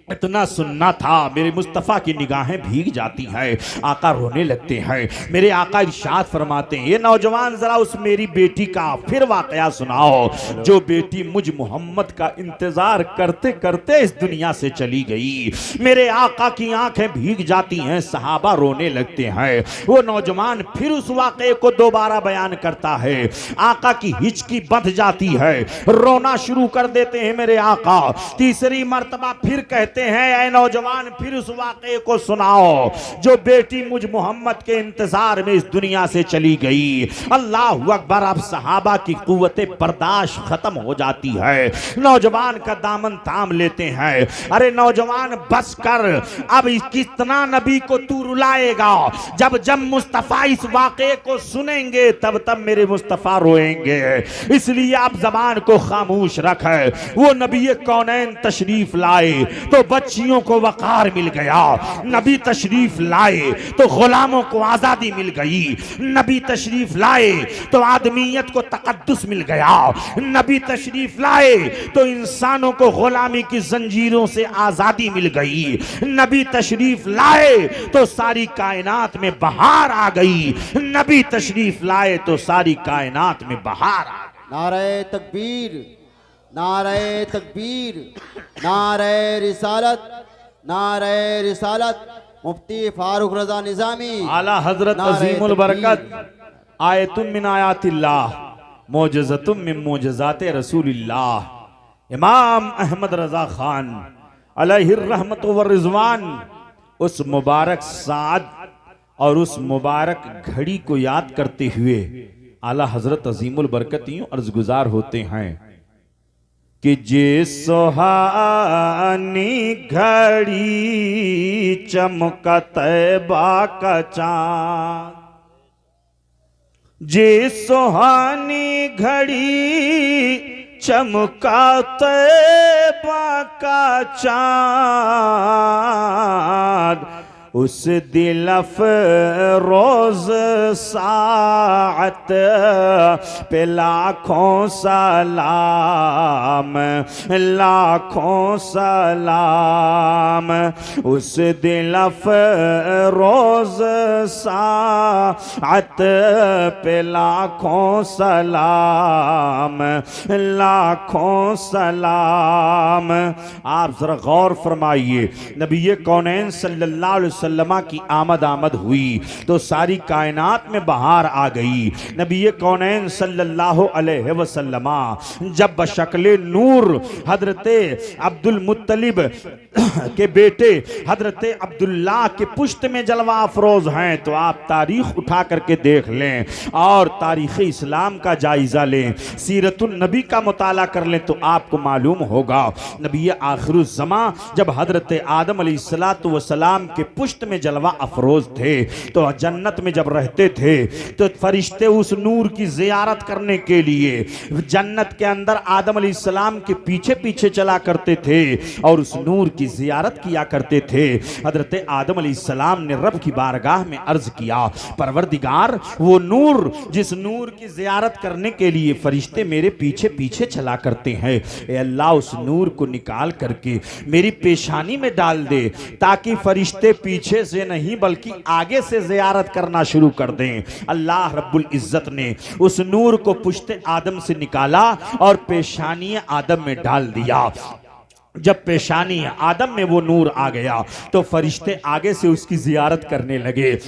इतना सुनना था, मेरे मुस्तफ़ा की निगाहें भीग जाती हैं, आका रोने लगते हैं। मेरे आका इरशाद फरमाते हैं, ये नौजवान जरा उस मेरी बेटी का फिर वाकया सुनाओ जो बेटी मुझ मोहम्मद का इंतजार करते करते इस दुनिया से चली गई। मेरे आका की आंखें भीग जाती हैं, सहाबा रोने लगते हैं। वो नौजवान फिर उस वाकये को दोबारा बयान करता है, आका की हिचकी बंध जाती है, रोना शुरू कर देते हैं मेरे आका। तीसरी मर्तबा फिर कहते हैं, ऐ नौजवान फिर उस वाकये को सुनाओ जो बेटी मुझ मोहम्मद के इंतजार में इस दुनिया से चली गई। अल्लाह अकबर। अब सहाबा की कुव्वते बर्दाश्त खत्म हो जाती है, नौजवान का दामन थाम लेते हैं। अरे नौजवान बस कर, अब कितना नबी को तू रुलाएगा? जब मुस्तफा इस वाकये को सुनेंगे तब मेरे मुस्तफा रोएंगे, इसलिए आप जबान को खामोश रख। वो नबी कौनैन तशरीफ लाए तो बच्चियों को वकार मिल गया, नबी तशरीफ लाए तो गुलामों को आजादी मिल गई, नबी तशरीफ लाए तो आदमियत को तकद्दुस मिल गया, नबी तशरीफ लाए तो इंसानों को गुलामी की जंजीरों से आजादी मिल गई, नबी तशरीफ लाए तो सारी कायनात में बहार आ गई, नबी तशरीफ लाए तो सारी कायनात में बहार आ गई। नारे तकबीर, नारे तकबीर, नारे रिसालत, नारे रिसालत। मुफ्ती फारूक रजा निजामी आला हजरत अजीमुल बरकत, आयतुम मिन आयातिल्लाह, मोजज़तुम मिन मोजज़ाते रसूलिल्लाह। इमाम अहमद रजा खान अलैहिर रहमत व रिजवान उस मुबारक साद और उस मुबारक घड़ी को याद करते हुए आला हजरत अजीमुल बरकत यूं अर्ज़गुजार होते हैं कि जे सुहानी घड़ी चमका तैबा का चाँद, जे सुहानी घड़ी चमका तैबा का चाँद, उस दिल रोज साअत पे लाखों सलाम, लाखों सलाम, उस दिल रोज साअत पे लाखों सलाम, लाखों सलाम। आप जरा गौर फरमाइए, नबी कौनैन सल्लल्लाहु अलैहि वसल्लम की आमद हुई तो सारी कायनात में बहार आ गई। नबी कौनैन सल्लल्लाहु अलैहि वसल्लम जब बशक्ल नूर हजरते अब्दुल मुत्तलिब के बेटे हजरते अब्दुल्लाह के पुश्त में जलवा अफरोज हैं, तो आप तारीख उठा करके देख लें और तारीख इस्लाम का जायजा लें, सीरतुन नबी का मुताला कर लें तो आपको मालूम होगा नबी आखिरुज़्ज़मा जब हजरते आदम अलैहिस्सलातु वस्सलाम के पुश्त पुश्त में जलवा अफरोज थे। तो जन्नत में जब रहते थे तो फरिश्ते उस नूर की जियारत करने के लिए जन्नत के अंदर आदम अलैहिस्सलाम के पीछे पीछे चला करते थे और उस नूर की जियारत किया करते थे। हजरत आदम अलैहिस्सलाम ने रब की बारगाह में अर्ज किया, परवरदिगार, वो नूर जिस नूर की जियारत करने के लिए फरिश्ते मेरे पीछे पीछे चला करते हैं, ए अल्लाह उस नूर को निकाल करके मेरी पेशानी में डाल दे, ताकि फरिश्ते पीछे से नहीं बल्कि आगे से जियारत करना शुरू कर दें। अल्लाह रब्बुल इज्जत ने उस नूर को पुश्ते आदम से निकाला और पेशानी आदम में डाल दिया। जब पेशानी आदम में वो नूर आ गया तो फरिश्ते आगे से उसकी जियारत करने लगे।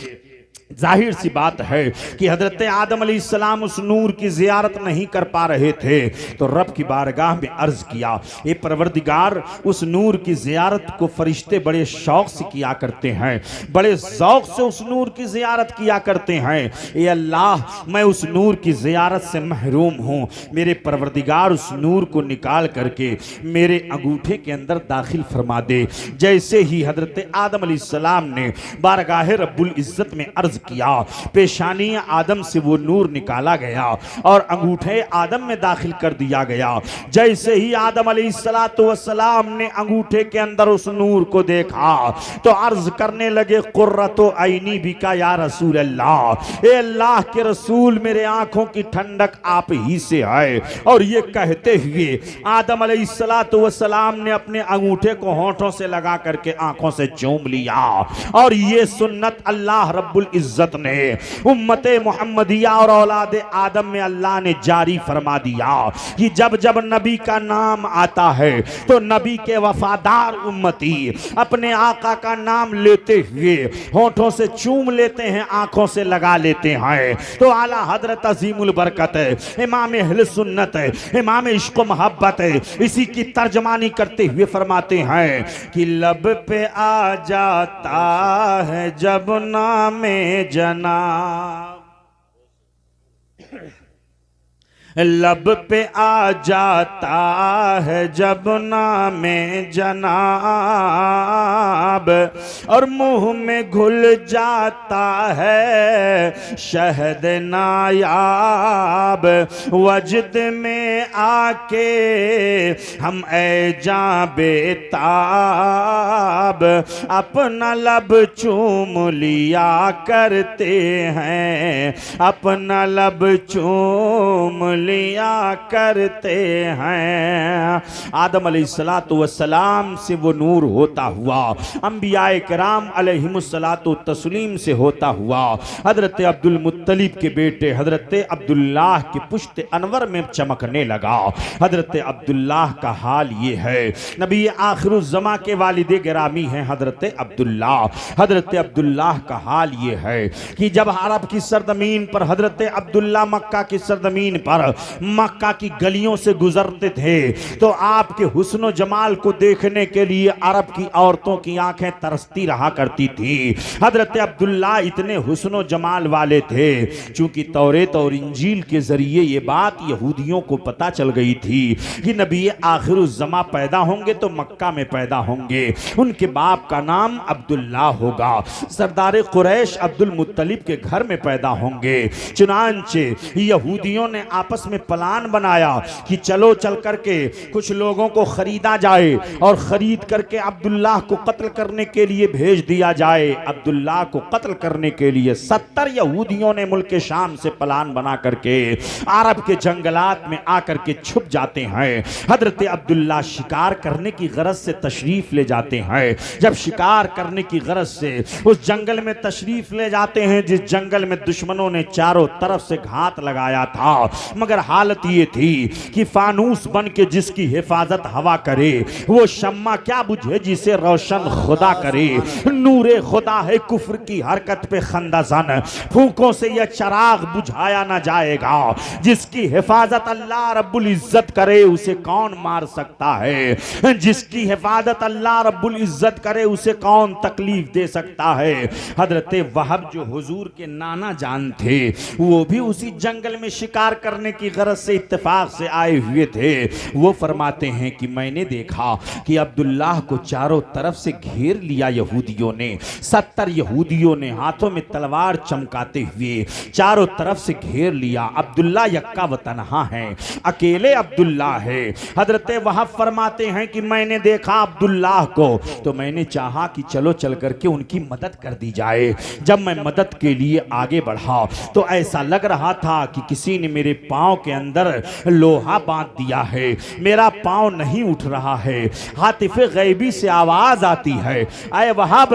जाहिर सी बात है कि हजरत आदम अलैहिस्सलाम उस नूर की जियारत नहीं कर पा रहे थे, तो रब की बारगाह में अर्ज किया, ए परवरदिगार, उस नूर की जियारत को फरिश्ते बड़े शौक से किया करते हैं, बड़े ज़ौक़ से उस नूर की जियारत किया करते हैं। ए अल्लाह, मैं उस नूर की जियारत से महरूम हूँ, मेरे परवरदिगार उस नूर को निकाल करके मेरे अंगूठे के अंदर दाखिल फरमा दे। जैसे ही हजरत आदम अलैहिस्सलाम ने बारगाह रब्बुल इज्जत में अर्ज किया, पेशानी आदम से वो नूर निकाला गया और अंगूठे आदम में दाखिल कर दिया गया। जैसे ही आदम अलैहिस्सलाम ने अंगूठे के अंदर उस नूर को देखा तो अर्ज करने लगे, कुर्रतो ऐनी बिका या रसूल अल्लाह, ए अल्लाह के रसूल, मेरे आंखों की ठंडक आप ही से है। और ये कहते हुए आदम अलैहिस्सलाम ने अपने अंगूठे को होंठों से लगा करके आंखों से चूम लिया। और ये सुन्नत अल्लाह रब्बुल इज्जत ने उम्मते मुहम्मदिया और औलादे आदम में अल्लाह ने जारी फरमा दिया कि जब जब नबी का नाम आता है तो नबी के वफादार उम्मती अपने आका का नाम लेते हुए होठों से चूम लेते हैं, आंखों से लगा लेते हैं। तो आला हजरत अजीमुल बरकत इमाम अहले सुन्नत इमाम इश्क मोहब्बत इसी की तर्जमानी करते हुए फरमाते हैं कि लब पे आ जाता है जब नामे जनाब, लब पे आ जाता है जब नामे जनाब, और मुंह में घुल जाता है शहद नायाब। वजद में आके हम ए जां बेताब अपना लब चूम लिया करते हैं, अपना लब चूम लिया करते हैं। आदम अलैहिस्सलातु वस्सलाम से वो नूर होता हुआ अंबियाए किराम अलैहिमुस्सलातु तस्लीम से होता हुआ हजरत अब्दुल मुत्तलिब के बेटे हजरत अब्दुल्लाह के पुश्त अनवर में चमकने लगा। हजरत अब्दुल्लाह का हाल ये है, नबी आखिरुज़्ज़मा के वालिदे गिरामी हैं हजरत अब्दुल्लाह। हजरत अब्दुल्लाह का हाल ये है कि जब अरब की सरजमीन पर हजरत अब्दुल्लाह मक्का की सरजमीन पर मक्का की गलियों से गुजरते थे तो आपके हुस्न जमाल को देखने के लिए अरब की औरतों की आंखें तरसती रहा करती थी। हजरत अब्दुल्लाह इतने हुस्न जमाल वाले थे, चूंकि तौरेत और इंजील के जरिए ये बात यहूदियों को पता चल गई थी कि नबी आखिरुज़्ज़मा पैदा होंगे तो मक्का में पैदा होंगे, उनके बाप का नाम अब्दुल्लाह होगा, सरदार कुरैश अब्दुल मुत्तलिब के घर में पैदा होंगे। चुनांचे यहूदियों ने आपस में प्लान बनाया कि चलो चल करके कुछ लोगों को खरीदा जाए और खरीद करके अब्दुल्लाह को कत्ल करने के लिए भेज दिया जाए। अब्दुल्लाह को कत्ल करने के लिए 70 यहूदियों ने मुल्क शाम से प्लान बना करके अरब के जंगलात में आकर के छुप जाते हैं। हजरत अब्दुल्लाह शिकार करने की गरज से तशरीफ ले जाते हैं। जब शिकार करने की गरज से उस जंगल में तशरीफ ले जाते हैं जिस जंगल में दुश्मनों ने चारों तरफ से घात लगाया था, मगर हालत ये थी कि फानूस बन के जिसकी हिफाजत हवा करे वो शम्मा क्या बुझे जिसे रोशन खुदा करे। नूरे खुदा है कुफ्र की हरकत पे खंदाजन, फूकों से यह चराग बुझाया ना जाएगा। जिसकी हिफाजत अल्लाह रब्बुल इज्जत करे उसे कौन मार सकता है, जिसकी हिफाजत अल्लाह रब्बुल इज्जत करे उसे कौन तकलीफ दे सकता है। हजरत वहब जो हुजूर के नाना जान थे वो भी उसी जंगल में शिकार करने की गरज से इत्तेफाक से आए हुए थे। वो फरमाते हैं कि मैंने देखा कि अब्दुल्लाह को चारों तरफ से घेर लिया यहूदियों ने। 70 यहूदियों ने हाथों में तलवार चमकाते हुए चारों तरफ से घेर लिया। अब्दुल्ला यक्का व तन्हा है, अकेले अब्दुल्ला है। हजरत वहाब फरमाते हैं कि मैंने देखा अब्दुल्लाह को तो मैंने चाहा कि चलो चल करके उनकी मदद कर दी जाए। जब मैं मदद के लिए आगे बढ़ा तो ऐसा लग रहा था कि किसी ने मेरे पांव के अंदर लोहा बांध दिया है, मेरा पांव नहीं उठ रहा है। हातिफे गैबी से आवाज आती है, आए वहाब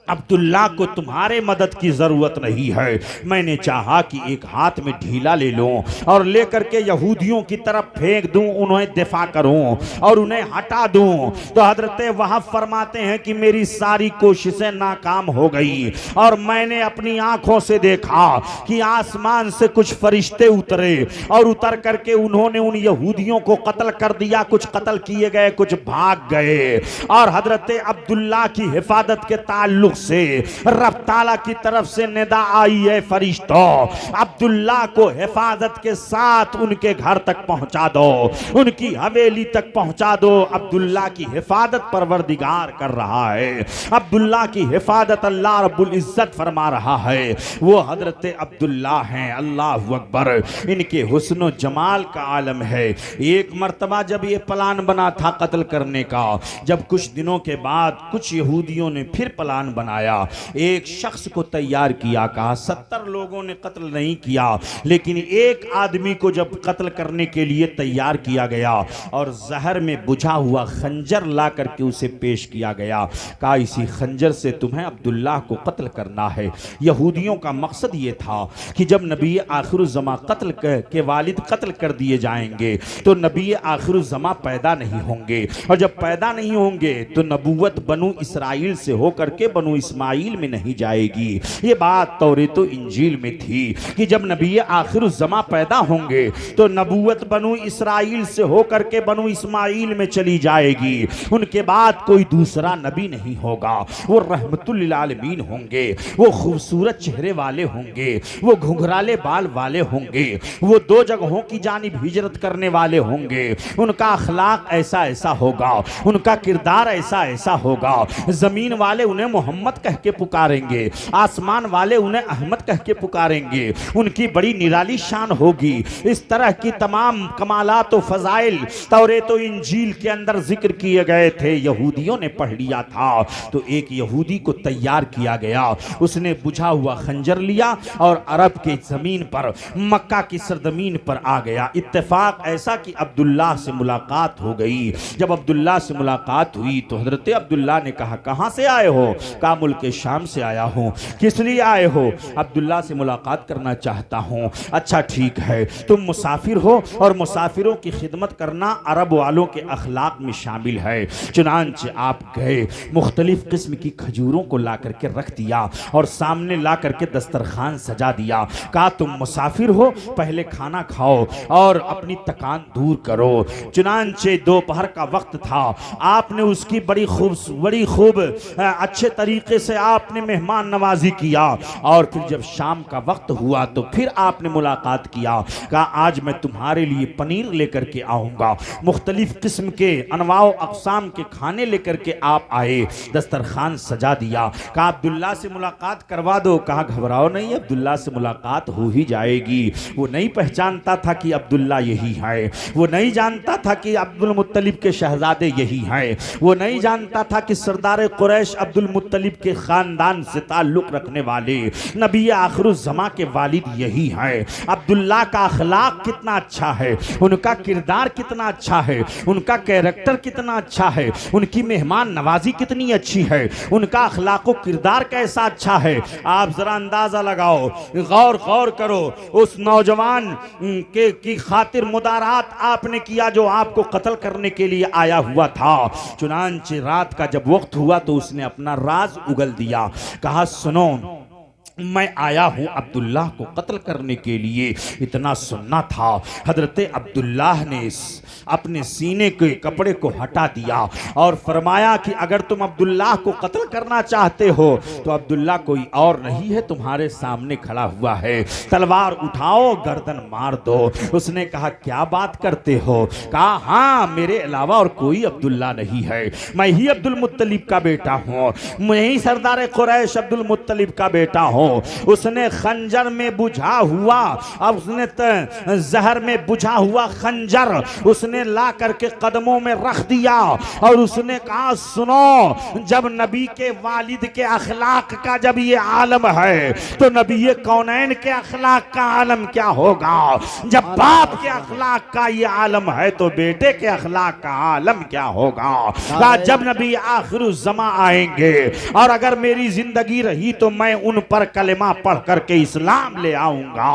अब्दुल्ला को तुम्हारे मदद की जरूरत नहीं है। मैंने चाहा कि एक हाथ में ढीला ले लूं और लेकर के यहूदियों की तरफ फेंक दूं, उन्हें दिफा करूं और उन्हें हटा दूं। तो हजरत वहाब फरमाते हैं कि मेरी सारी कोशिशें नाकाम हो गई और मैंने अपनी आंखों से देखा कि आसमान से कुछ फरिश्ते उतरे और उतर करके उन्होंने उन यहूदियों को कत्ल कर दिया। कुछ कत्ल किए गए, कुछ भाग गए। और हजरत अब्दुल्ला की हिफाजत के ताल्लुक से रब ताला की तरफ से निदा आई है, फरिश्तों अब्दुल्ला को हिफाजत के साथ उनके घर तक पहुंचा दो, उनकी हवेली तक पहुंचा दो। अब्दुल्ला की हिफाजत परवरदिगार कर रहा है, अब्दुल्ला की हिफाजत अल्लाह रब्बुल इज्जत फरमा रहा है। वो हजरत अब्दुल्ला हैं, अल्लाह अकबर। इनके हुस्न जमाल का आलम है। एक मर्तबा जब ये प्लान बना था कत्ल करने का, जब कुछ दिनों के बाद कुछ यहूदियों ने फिर प्लान बनाया, एक शख्स को तैयार किया। कहा 70 लोगों ने कत्ल नहीं किया, लेकिन एक आदमी को जब कत्ल करने के लिए तैयार किया गया और जहर में बुझा हुआ खंजर ला करके उसे पेश किया गया। कहा इसी खंजर से तुम्हें अब्दुल्लाह को कत्ल करना है। यहूदियों का मकसद ये था कि जब नबी आखिरुज़्ज़मा कत्ल के वालिद कत्ल कर दिए जाएंगे तो नबी आखिरुज़्ज़मा पैदा नहीं होंगे, और जब पैदा नहीं होंगे तो नबूवत बनु इसराइल से होकर के बनु इस्माइल में नहीं जाएगी। ये बात तौरेत तो इंजील में थी कि जब नबी आखिरुज़्ज़मा पैदा होंगे तो नबूवत बनु इसराइल से होकर के बनु इस्माइल में चली जाएगी। उनके बाद कोई दूसरा नबी नहीं होगा। वो रहमतुल लिल आलमीन होंगे, वो खूबसूरत चेहरे वाले होंगे, वो घुंघराले बाल वाले होंगे, वो दो जगहों की जानिब हिजरत करने वाले होंगे। उनका अखलाक ऐसा ऐसा होगा, उनका किरदार ऐसा ऐसा होगा। जमीन वाले उन्हें मोहम्मद कह के पुकारेंगे, आसमान वाले उन्हें अहमद कह के पुकारेंगे। उनकी बड़ी निराली शान होगी। इस तरह की तमाम कमालात और फजाइल तौरेत और इंजील के अंदर जिक्र किए गए थे। यहूदियों ने पढ़ लिया था तो एक यहूदी को तैयार किया गया। उसने बुझा हुआ खंजर लिया और अरब के जमीन पर, मक्का की सरजमीन पर आ गया। इत्तेफाक ऐसा कि अब्दुल्ला से मुलाकात हो गई। जब अब्दुल्ला से मुलाकात हुई तो हजरत अब्दुल्ला ने कहा कहां से आए हो? कहा मुल्क शाम से आया हूं। किस लिए आए हो? अब्दुल्ला से मुलाकात करना चाहता हूं। अच्छा ठीक है, तुम मुसाफिर हो और मुसाफिरों की खिदमत करना अरब वालों के अखलाक में शामिल है। चुनांचे आप गए, मुख्तलिफ किस्म की खजूरों को ला करके रख दिया और सामने ला करके दस्तरखान सजा दिया। कहा तुम मुसाफिर हो, पहले खाना खाओ और अपनी थकान दूर करो। चुनांचे दोपहर का वक्त था। आपने उसकी बड़ी खूब अच्छे तरीके से आपने मेहमान नवाजी किया और फिर जब शाम का वक्त हुआ तो फिर आपने मुलाकात किया। कहा आज मैं तुम्हारे लिए पनीर लेकर के आऊंगा। मुख्तलिफ किस्म के अनवाओ अक़साम के खाने लेकर के आप आए, दस्तरखान सजा दिया। कहा अब्दुल्ला से मुलाकात करवा दो। कहा घबराओ नहीं, अब्दुल्ला से मुलाकात हो ही जाएगी। वो नहीं पहचानता था कि अब्दुल्ला यही है, वो नहीं जानता था कि अब्दुल मुत्तलिब के शहजादे यही हैं, वो नहीं जानता था कि सरदार कुरैश अब्दुल मुत्तलिब के खानदान से ताल्लुक रखने वाले नबी आखिरुज़्ज़मा के वालिद यही हैं। अब्दुल्ला का अखलाक कितना अच्छा है, उनका किरदार कितना अच्छा है, उनका कैरेक्टर कितना अच्छा है, उनकी मेहमान नवाजी कितनी अच्छी है, उनका अखलाक व किरदार कैसा अच्छा है। आप जरा अंदाजा लगाओ, गौर करो। उस नौजवान की खातिर मुदारात आपने किया जो आपको कत्ल करने के लिए आया हुआ था। चुनांचे रात का जब वक्त हुआ तो उसने अपना राज उगल दिया। कहा सुनो, मैं आया हूं अब्दुल्लाह को कत्ल करने के लिए। इतना सुनना था। हजरत अब्दुल्लाह ने अपने सीने के कपड़े को हटा दिया और फरमाया कि अगर तुम अब्दुल्लाह को कत्ल करना चाहते हो तो अब्दुल्लाह कोई और नहीं है, तुम्हारे सामने खड़ा हुआ है, तलवार उठाओ, गर्दन मार दो। उसने कहा क्या बात करते हो? कहा हाँ, मेरे अलावा और कोई अब्दुल्ला नहीं है, मैं ही अब्दुल मुत्तलिब का बेटा हूँ, मैं ही सरदार कुरैश अब्दुल मुत्तलिब का बेटा हूँ। उसने खंजर में बुझा हुआ, अब उसने जहर में बुझा हुआ खंजर उसने ला करके कदमों में रख दिया और उसने कहा सुनो, जब नबी के वालिद के अखलाक का जब ये आलम है तो नबी कौनैन के अखलाक का आलम क्या होगा? जब बाप के अखलाक का ये आलम है तो बेटे के अखलाक का आलम क्या होगा? जब नबी आखिर जमा आएंगे और अगर मेरी जिंदगी रही तो मैं उन पर कलेमा पढ़ करके इस्लाम ले आऊंगा।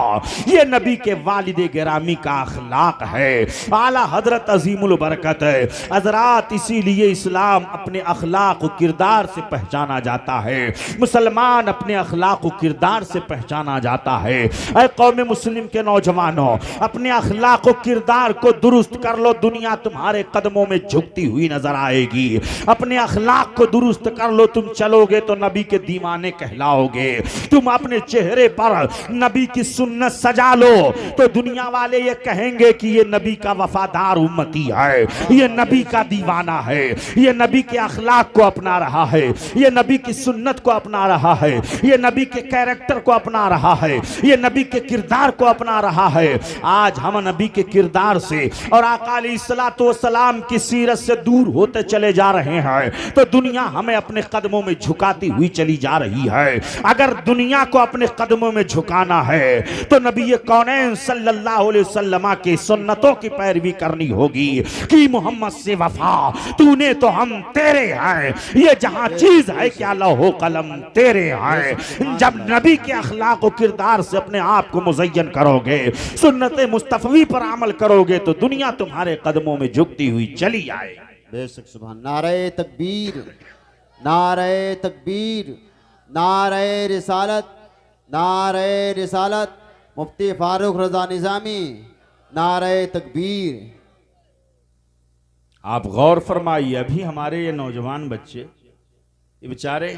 ये नबी के वालिद गिरामी का अखलाक है, आला हजरत अजीमुल बरकत है हजरात। इसीलिए इस्लाम अपने अखलाक व किरदार से पहचाना जाता है, मुसलमान अपने अखलाक व किरदार से पहचाना जाता है। ऐ कौम मुस्लिम के नौजवानों, अपने अखलाक व किरदार को दुरुस्त कर लो, दुनिया तुम्हारे कदमों में झुकती हुई नजर आएगी। अपने अखलाक को दुरुस्त कर लो, तुम चलोगे तो नबी के दीवाने कहलाओगे। तुम अपने चेहरे पर नबी की सुन्नत सजा लो तो दुनिया वाले ये कहेंगे कि ये नबी का वफादार उम्मती है, ये नबी का दीवाना है, ये नबी के अखलाक को अपना रहा है, ये नबी की सुन्नत को अपना रहा है, ये नबी के कैरेक्टर को अपना रहा है, ये नबी के किरदार को अपना रहा है। आज हम नबी के किरदार से और आका अलैहिस्सलातु वस्सलाम की सीरत से दूर होते चले जा रहे हैं तो दुनिया हमें अपने कदमों में झुकाती हुई चली जा रही है। अगर दुनिया को अपने कदमों में झुकाना है तो नबी कौनैन सल्लल्लाहु अलैहि वसल्लम के सुन्नतों की पैरवी करनी होगी कि मोहम्मद से वफा तूने तो हम तेरे हैं, ये जहां चीज है क्या लौहो कलम तेरे हैं। जब नबी के अखलाक और किरदार से अपने आप को मुज़य्यन करोगे, सुन्नत मुस्तफवी पर अमल करोगे तो दुनिया तुम्हारे कदमों में झुकती हुई चली आए। बेशक सुभान। नारे तकबीर, नारे तकबीर, नारे रिसालत, नारे रिसालत, मुफ्ती फारूक रजा निजामी, नारे तकबीर। आप गौर फरमाइए, अभी हमारे ये नौजवान बच्चे ये बेचारे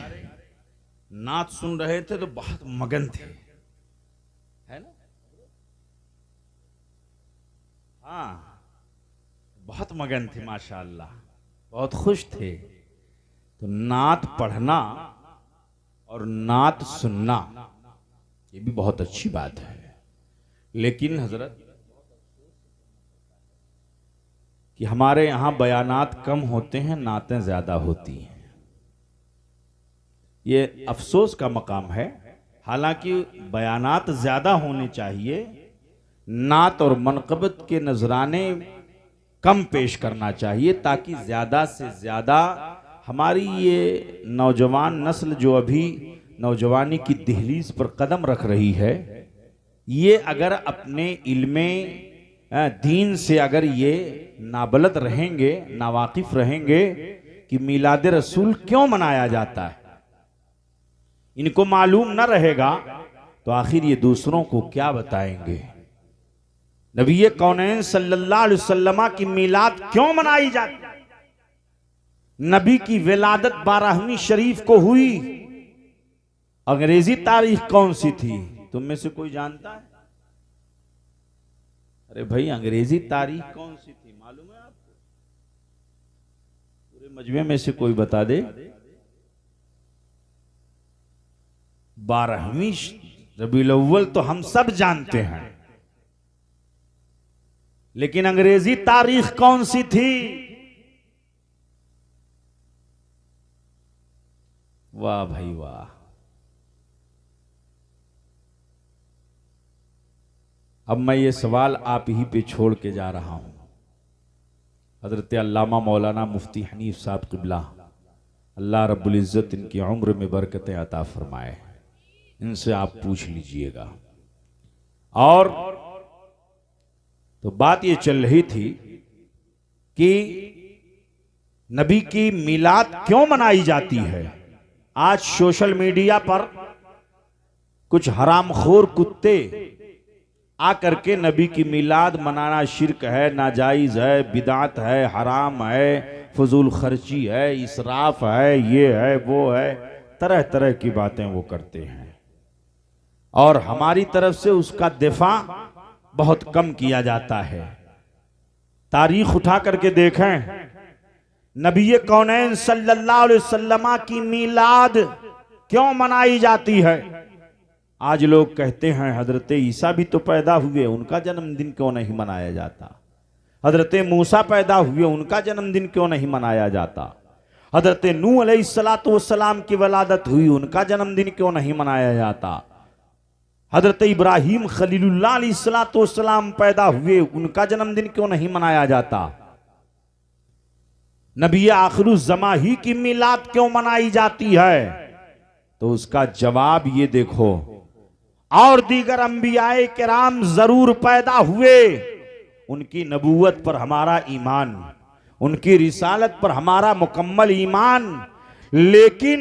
नात सुन रहे थे तो बहुत मगन थे, है ना? हाँ, बहुत मगन थे माशाअल्लाह, बहुत खुश थे। तो नात पढ़ना और नात सुनना ये भी बहुत अच्छी बात है, लेकिन हजरत कि हमारे यहाँ बयानात कम होते हैं, नातें ज्यादा होती हैं। ये अफसोस का मकाम है। हालांकि बयानात ज्यादा होने चाहिए, नात और मनक़बत के नजराने कम पेश करना चाहिए ताकि ज्यादा से ज्यादा हमारी ये नौजवान नस्ल जो अभी नौजवानी की दहलीज पर कदम रख रही है, ये अगर अपने इल्मे दीन से अगर ये नाबलद रहेंगे, नावाकिफ रहेंगे कि मिलाद रसूल क्यों मनाया जाता है, इनको मालूम न रहेगा तो आखिर ये दूसरों को क्या बताएंगे। नबी कौनैन सल्लल्लाहु अलैहि वसल्लम की मिलाद क्यों मनाई जाती है? नबी की विलादत 12वीं शरीफ को हुई। अंग्रेजी तारीख कौन सी थी? तुम में से कोई जानता है? अरे भाई, अंग्रेजी तारीख कौन सी थी मालूम है आपको? पूरे मजमे में से कोई बता दे। 12वीं रबीउल अव्वल तो हम सब जानते हैं, लेकिन अंग्रेजी तारीख कौन सी थी? वाह भाई वाह। अब मैं ये सवाल आप ही पे छोड़ के जा रहा हूं। हजरत अल्लामा मौलाना मुफ्ती हनीफ साहब क़िबला, अल्लाह रब्बुल इज़्ज़त इनकी उम्र में बरकतें अता फरमाए, इनसे आप पूछ लीजिएगा। और तो बात ये चल रही थी कि नबी की मिलाद क्यों मनाई जाती है। आज सोशल मीडिया पर कुछ हरामखोर कुत्ते आकर के नबी की मिलाद मनाना शिर्क है, नाजायज है, बिदात है, हराम है, फजूल खर्ची है, इसराफ है, ये है वो है, तरह तरह की बातें वो करते हैं और हमारी तरफ से उसका दिफा बहुत कम किया जाता है। तारीख उठा करके देखें, नबी कौनैन सल्लल्लाहु अलैहि वसल्लम की मिलाद क्यों मनाई जाती है? आज लोग कहते हैं हजरत ईसा भी तो पैदा हुए, उनका जन्मदिन क्यों नहीं मनाया जाता? हजरत मूसा पैदा हुए, उनका जन्मदिन क्यों नहीं मनाया जाता? हजरत नूह अलैहिस्सलातु वस्सलाम की वलादत हुई, उनका जन्मदिन क्यों नहीं मनाया जाता? हजरत इब्राहिम खलीलुल्लाह अलैहिस्सलातु वस्सलाम पैदा हुए, उनका जन्मदिन क्यों नहीं मनाया जाता? नबी आखिरुज़्ज़मा ही की मिलाद क्यों मनाई जाती है? तो उसका जवाब ये देखो, और दीगर अंबियाए किराम जरूर पैदा हुए, उनकी नबूवत पर हमारा ईमान, उनकी रिसालत पर हमारा मुकम्मल ईमान, लेकिन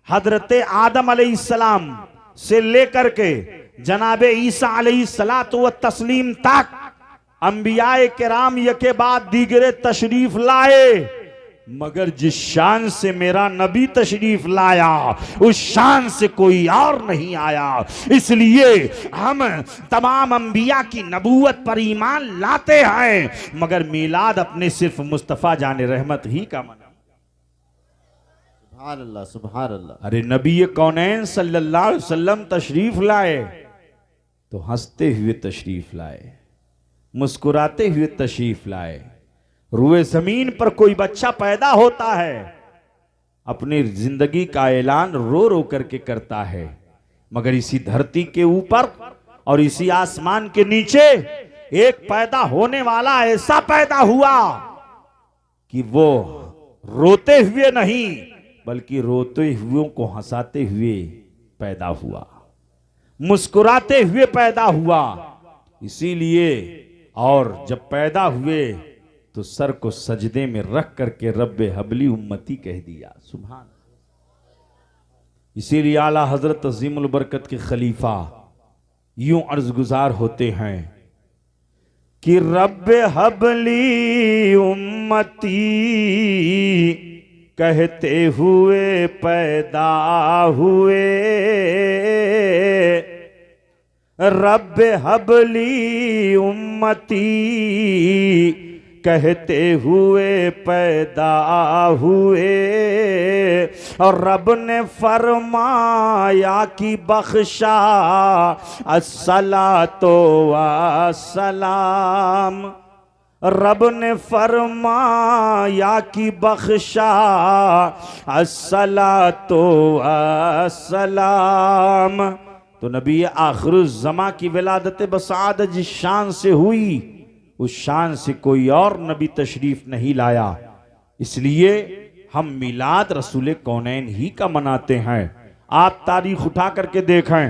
हजरत आदम अलैहिस्सलाम से लेकर के जनाबे ईसा अलैहिस्सलातु व तस्लीम तक अंबियाए किराम यके बाद दीगरे तशरीफ लाए, मगर जिस शान से मेरा नबी तशरीफ लाया उस शान से कोई और नहीं आया। इसलिए हम तमाम अंबिया की नबूवत पर ईमान लाते हैं, मगर मिलाद अपने सिर्फ मुस्तफ़ा जाने रहमत ही का मना। सुभान अल्लाह, सुभान अल्लाह। अरे नबी कौनैन सल्लल्लाहु अलैहि वसल्लम तशरीफ लाए तो हंसते हुए तशरीफ लाए, मुस्कुराते हुए तशरीफ लाए। रुए जमीन पर कोई बच्चा पैदा होता है, अपनी जिंदगी का ऐलान रो रो करके करता है, मगर इसी धरती के ऊपर और इसी आसमान के नीचे एक पैदा होने वाला ऐसा पैदा हुआ कि वो रोते हुए नहीं बल्कि रोते हुए को हंसाते हुए पैदा हुआ, मुस्कुराते हुए पैदा हुआ। इसीलिए और जब पैदा हुए तो सर को सजदे में रख करके रब्बे हबली उम्मती कह दिया। सुभान। इसीलिए आला हजरत अजीमुल बरकत के खलीफा यूं अर्ज गुजार होते हैं कि रब्बे हबली उम्मती कहते हुए पैदा हुए, रब्बे हबली उम्मती कहते हुए पैदा हुए, और रब ने फरमाया कि बख्शा अस्सलातो वस्सलाम, रब ने फरमाया कि बख्शा अस्सलातो वस्सलाम। तो नबी आखिरुज़्ज़मा की विलादत बसाद जिस शान से हुई उस शान से कोई और नबी तशरीफ नहीं लाया। इसलिए हम मिलाद रसूल कौनैन ही का मनाते हैं। आप तारीख उठा करके देखें,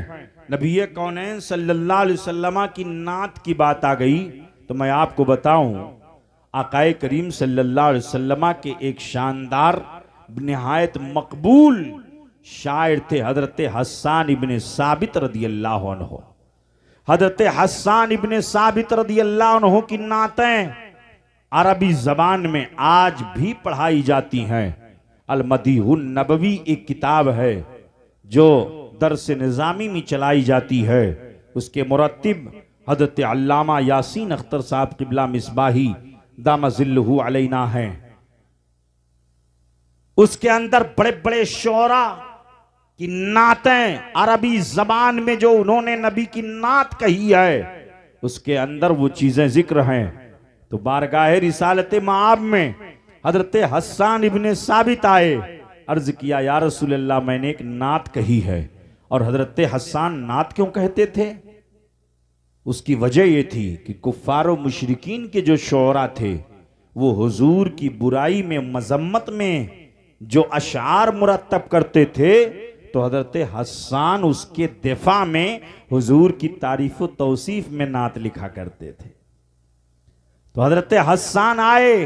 नबी कौनैन सल्लल्लाहु अलैहि वसल्लम की नात की बात आ गई तो मैं आपको बताऊं, आकाए करीम सल्लल्लाहु अलैहि वसल्लम के एक शानदार निहायत मकबूल शायर थे हजरत हस्सान इब्ने साबित रदियल्लाहु अन्हु। हजरत हस्सान इब्ने साबित रदियल्लाहु अन्हु की नातें अरबी जबान में आज भी पढ़ाई जाती हैं। अल मदीहुन नबवी एक किताब है जो दरस निज़ामी में चलाई जाती है। उसके मुरत्तिब हजरत अल्लामा यासीन अख्तर साहब क़िबला मिसबाही दामज़िल्लुहु अलैना हैं। उसके अंदर बड़े बड़े शोरा की नातें अरबी जबान में जो उन्होंने नबी की नात कही है उसके अंदर वो चीजें जिक्र हैं। तो बारगाह रिसालत माब में हजरत हस्सान इब्ने साबित आए, अर्ज किया या रसूल अल्लाह मैंने एक नात कही है। और हजरत हस्सान नात क्यों कहते थे? उसकी वजह यह थी कि कुफ्फार व मुशरिकीन के जो शोरा थे वो हुजूर की बुराई में मजम्मत में जो अशार मुरत्तब करते थे तो हजरत हस्सान उसके दिफा में हुजूर की तारीफ व तौसीफ में नात लिखा करते थे। तो हजरत हस्सान आए,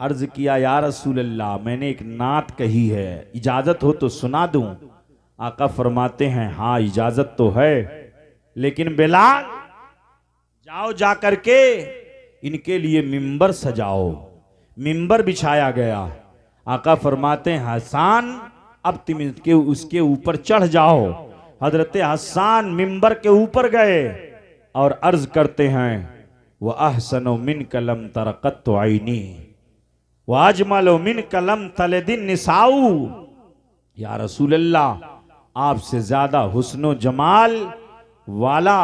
अर्ज किया या रसूल अल्लाह मैंने एक नात कही है, इजाजत हो तो सुना दूं? आका फरमाते हैं हाँ इजाजत तो है, लेकिन बिलाल जाओ जा करके इनके लिए मिंबर सजाओ। मिंबर बिछाया गया। आका फरमाते हैं हसन अब तुम इसके उसके ऊपर चढ़ जाओ। हजरत हसन मिंबर के ऊपर गए और अर्ज करते हैं वह अहसनो मिन कलम तरकत आईनी व अजमलो मिन कलम तलेदिन निसाऊ। या रसूल अल्लाह आपसे ज्यादा हुस्नो जमाल वाला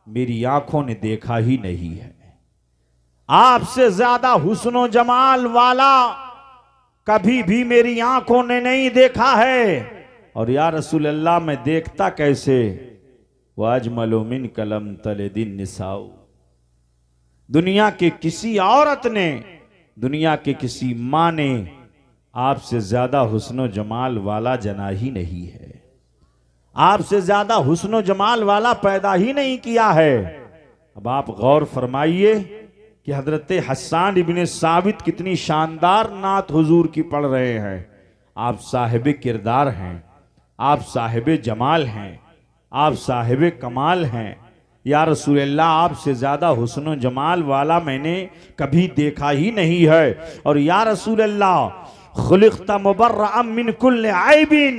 मेरी आंखों ने देखा ही नहीं है। आपसे ज्यादा हुस्नो जमाल वाला कभी भी मेरी आंखों ने नहीं देखा है। और या रसूल अल्लाह मैं देखता कैसे? वाजमलो मिन कलम तले दिन निसाऊ। दुनिया के किसी औरत ने, दुनिया के किसी मां ने आपसे ज्यादा हुस्नो जमाल वाला जना ही नहीं है। आपसे ज्यादा हुस्नो जमाल वाला पैदा ही नहीं किया है। अब आप गौर फरमाइए कि हजरत हस्सान इब्ने साबित कितनी शानदार नात हुजूर की पढ़ रहे हैं। आप साहिब किरदार हैं, आप साहिब जमाल हैं, आप साहिब कमाल हैं। या रसूल अल्लाह आपसे ज्यादा हुस्न जमाल वाला मैंने कभी देखा ही नहीं है। और या रसूल अल्लाह खुलिक़्ता मुबर्रअम मिन कुल्लि ऐबिन,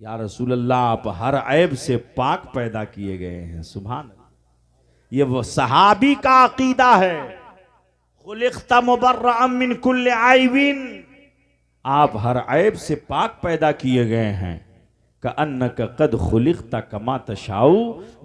या रसूल अल्लाह आप हर ऐब से पाक पैदा किए गए हैं। सुभान अल्लाह, ये वो सहाबी का अकीदा है। खुलिक़्ता मुबर्रअम मिन कुल्लि ऐबिन, आप हर ऐब से पाक पैदा किए गए हैं। कअन्नका कद खुलिक़्ता कमा तशाऊ,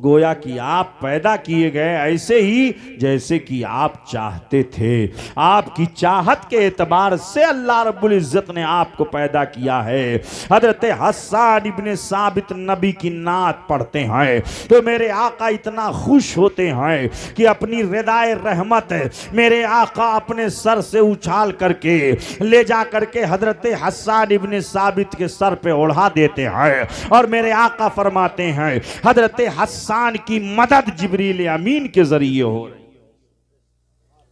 गोया कि आप पैदा किए गए ऐसे ही जैसे कि आप चाहते थे। आपकी चाहत के एतबार से अल्लाह रब्बुल इज़्ज़त ने आपको पैदा किया है। हज़रत हस्सान इब्ने साबित नबी की नात पढ़ते हैं तो मेरे आका इतना खुश होते हैं कि अपनी रिदाए रहमत मेरे आका अपने सर से उछाल करके ले जा करके हज़रत हस्सान इब्ने साबित के सर पे ओढ़ा देते हैं। और मेरे आका फरमाते हैं हजरत हस्सान की मदद जिब्रील अमीन के जरिए हो रही है।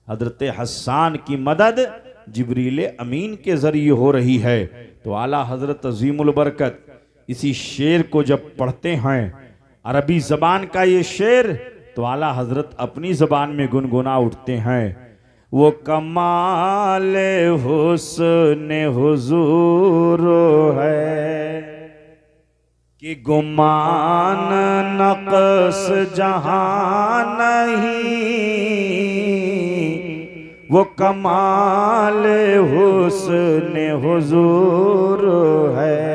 हजरत हस्सान की मदद जिब्रील अमीन के जरिए हो रही है। तो आला हजरत अजीमुल बरकत इसी शेर को जब पढ़ते हैं, अरबी जबान का ये शेर, तो आला हजरत अपनी जबान में गुनगुना उठते हैं। वो कमाल हुस्न हुजूर है कि गुमान नक़्स जहां नहीं, वो कमाल हुस्न हुजूर है,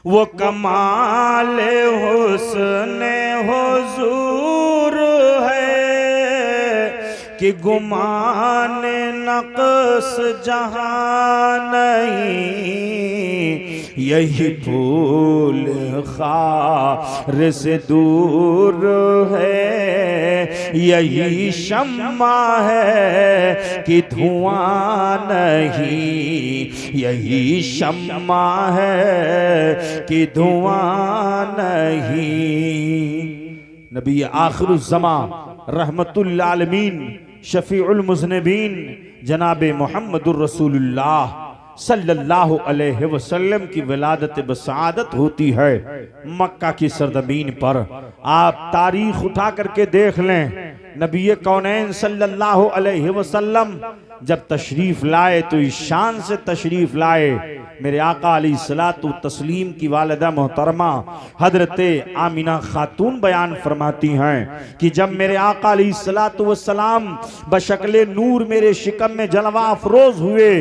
वो कमाल हुस्न हुजूर है कि गुमान नक़्स जहां नहीं। यही फूल खार से दूर है, यही शम्मा है कि धुआं नहीं, यही शम्मा है कि धुआं नहीं। नबी आखिरुज़्ज़मा रहमतुल आलमीन शफीउल मुज़निबीन जनाब मुहम्मदुर रसूलुल्लाह सल्लल्लाहु अलैहि वसल्लम की विलादत बसादत होती है मक्का की सरजमीन पर। आप तारीख उठा करके देख लें, नबी कौनैन सल्लल्लाहु अलैहि वसल्लम जब तशरीफ लाए तो इस शान से तशरीफ लाए। मेरे आका अलैहिस्सलातु तस्लीम की वालिदा मोहतरमा हजरत आमिना खातून बयान फरमाती हैं कि जब मेरे आका अलैहिस्सलातु वस्सलाम बशक्ले नूर मेरे शिकम में जलवा अफरोज हुए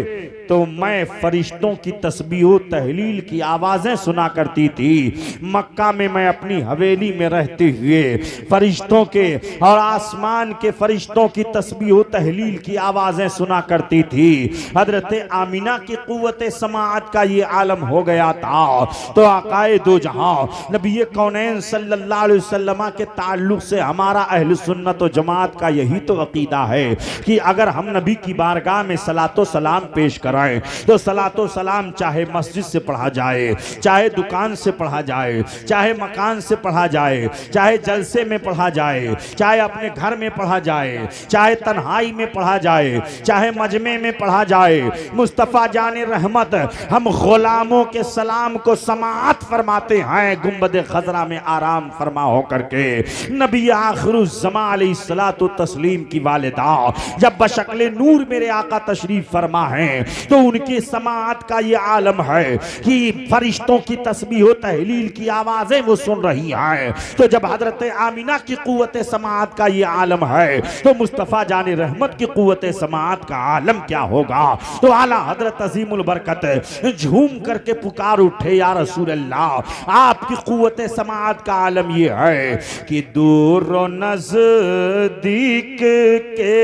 तो मैं फरिश्तों की तस्बीह तहलील की आवाजें सुना करती थी। मक्का में मैं अपनी हवेली में रहते हुए फरिश्तों के और आसमान के फरिश्तों की तस्बीह तहलील की आवाजें सुना करती थी। हजरत आमिना की कुव्वत समाअत का ये आलम हो गया था। तो आकाए दो जहां नबी कौनैन सल्लल्लाहु अलैहि वसल्लम के ताल्लुक से हमारा अहले सुन्नत व जमात का यही तो अकीदा है कि अगर हम नबी की बारगाह में सलातो सलाम पेश कराएं तो सलातो सलाम चाहे मस्जिद से पढ़ा जाए, चाहे दुकान से पढ़ा जाए, चाहे मकान से पढ़ा जाए, चाहे जलसे में पढ़ा जाए, चाहे अपने घर में पढ़ा जाए, चाहे तन्हाई में पढ़ा जाए, चाहे मजमे में पढ़ा जाए। मुस्तफ़ा जाने रहमत हम गुलामों के सलाम को समाअत फरमाते हैं, गुंबद खजरा में आराम फरमा हो करके। नबी आखिरुज़्ज़मा अलैहिस्सलातु तस्लीम की वालिदा जब बशक्ल नूर मेरे आका तशरीफ फरमा है तो उनकी समाअत का ये आलम है कि फरिश्तों की तस्बीह व तहलील की आवाजें वो सुन रही हैं। तो जब हजरत आमिना की कुव्वत समाअत का ये आलम है तो मुस्तफ़ा जाने रहमत की कुव्वत समाअत का आलम क्या होगा। तो आला हजरत अजीमुल बरकत झूम करके पुकार उठे, या रसूल अल्लाह आपकी कुव्वत समाअत का आलम ये है कि दूर नजदीक के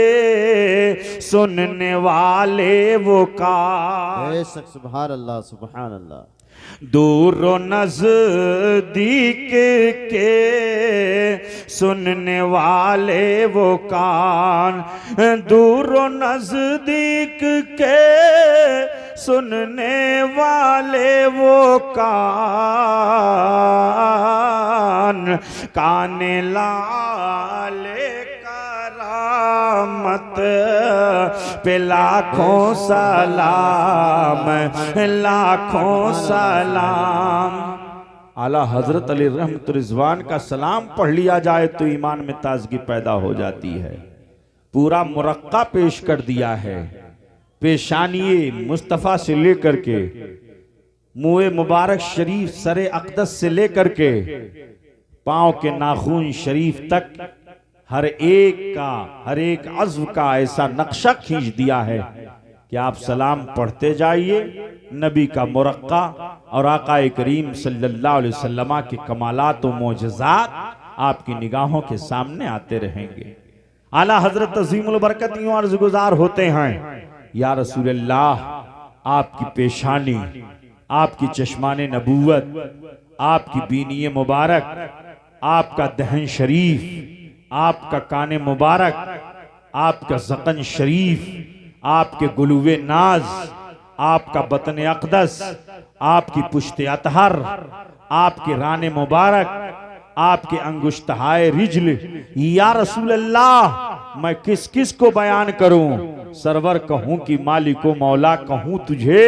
सुनने वाले वो का। बेशक सुभान अल्लाह सुभान अल्लाह। दूर नजदीक के सुनने वाले वो कान, दूर नजदीक के सुनने वाले वो कान, काने लाले करामत पे लाखों सलाम, लाखों सलाम। आला हजरत अली रहमत रिजवान का सलाम पढ़ लिया जाए तो ईमान में ताजगी पैदा हो जाती है। पूरा मुरक्का पेश कर दिया है, पेशानिए मुस्तफ़ा से लेकर के मुँह मुबारक शरीफ सरे अक़दस से लेकर के पाँव के नाखून शरीफ तक हर एक का, हर एक अज़्व का ऐसा नक्शा खींच दिया है कि आप सलाम पढ़ते जाइए। नबी का मुरक्का और आका करीम सल्लल्लाहु अलैहि वसल्लम के कमालात व मोजज़ात आपकी निगाहों के सामने आते रहेंगे। आला हजरत अज़ीमुल बरकत यूं अर्ज़ गुजार होते हैं, या रसूल अल्लाह आपकी पेशानी, आपकी चश्माने नबूवत, आपकी बीनी मुबारक, आपका दहन शरीफ, आपका काने मुबारक, आपका ज़क़न शरीफ, आपके गुलुवे नाज, आपका बतन अक़दस, आपकी पुश्ते अतहर, आपके राने मुबारक, आपके अंगुश्तहाए रिजल, या रसूल अल्लाह मैं किस किस को बयान करूं। सरवर कहूं कि मालिको मौला कहूं तुझे,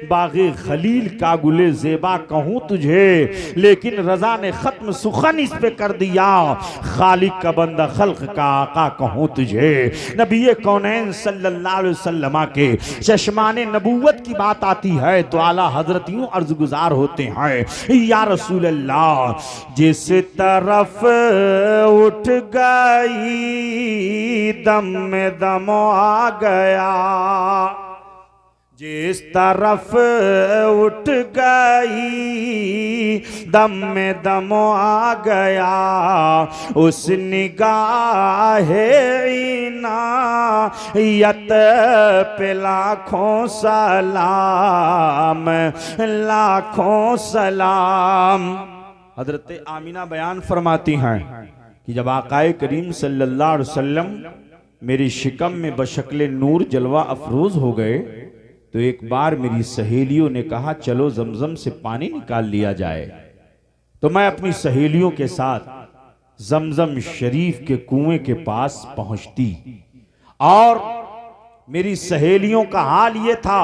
बाग़े खलील का गुले ज़ेबा कहूं तुझे, लेकिन रज़ा ने ख़त्म सुखन इस पे कर दिया, खालिक का बंदा खल्क का आका कहूं तुझे। नबी कौनैन सल्लल्लाहु अलैहि वसल्लम के चश्माने नबूवत की बात आती है तो आला हजरत यूं अर्ज़ गुजार होते हैं, या रसूल अल्लाह जिस तरफ उठ गई दम में दम आ गया, जिस तरफ उठ गई दम में दम आ गया, उस निगाहे इनायत पे लाखों सलाम, लाखों सलाम। हजरत आमिना बयान फरमाती हैं कि जब आकाए करीम सल्लल्लाहु अलैहि वसल्लम मेरी शिकम में बशक्ल नूर जलवा अफरोज हो गए तो एक बार मेरी सहेलियों ने कहा चलो जमजम से पानी निकाल लिया जाए। तो मैं अपनी सहेलियों के साथ जमजम शरीफ के कुएं के पास पहुंचती और मेरी सहेलियों का हाल ये था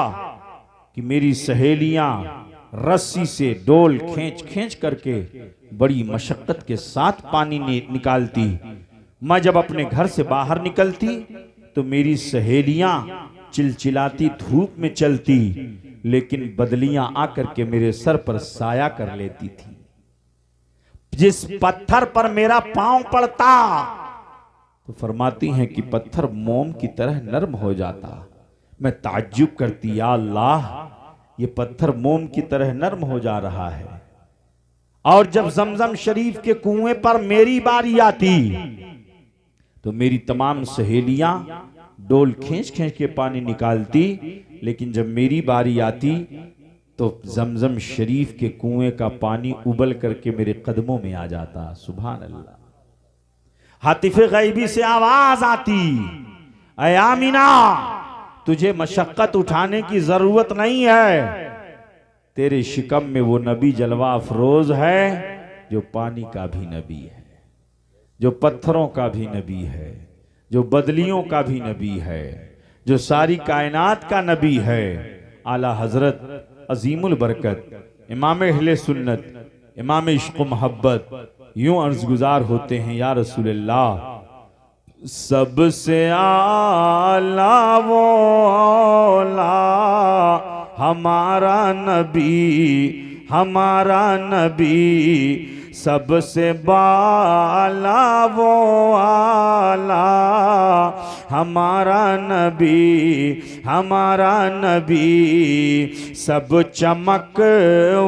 कि मेरी सहेलियां रस्सी से डोल खींच खींच करके बड़ी मशक्कत के साथ पानी निकालती। मैं जब अपने घर से बाहर निकलती तो मेरी सहेलियां चिलचिलाती धूप में चलती, लेकिन बदलियां आकर के मेरे सर पर साया कर लेती थी। जिस पत्थर पर मेरा पांव पड़ता तो फरमाती हैं कि पत्थर मोम की तरह नरम हो जाता। मैं ताज्जुब करती, या अल्लाह ये पत्थर मोम की तरह नरम हो जा रहा है। और जब जमजम शरीफ के कुएं पर मेरी बारी आती तो मेरी तमाम सहेलियां डोल खींच खींच के पानी निकालती, लेकिन जब मेरी बारी आती तो जमजम शरीफ के कुएं का पानी उबल करके मेरे कदमों में आ जाता। सुभान अल्लाह। हातिफे गैबी से आवाज आती, ऐ आमिना तुझे मशक्कत उठाने की जरूरत नहीं है, तेरे शिकम में वो नबी जलवा अफरोज है जो पानी का भी नबी है, जो पत्थरों का भी नबी है, जो बदलियों का भी नबी है, जो सारी कायनात का नबी है, आला हजरत अजीमुल बरकत इमाम अहले सुन्नत, इमाम इश्क मोहब्बत, यूं अर्ज गुजार होते हैं, या रसूलल्लाह सबसे आला वो औला हमारा नबी, सबसे बाला वो आला हमारा नबी, सब चमक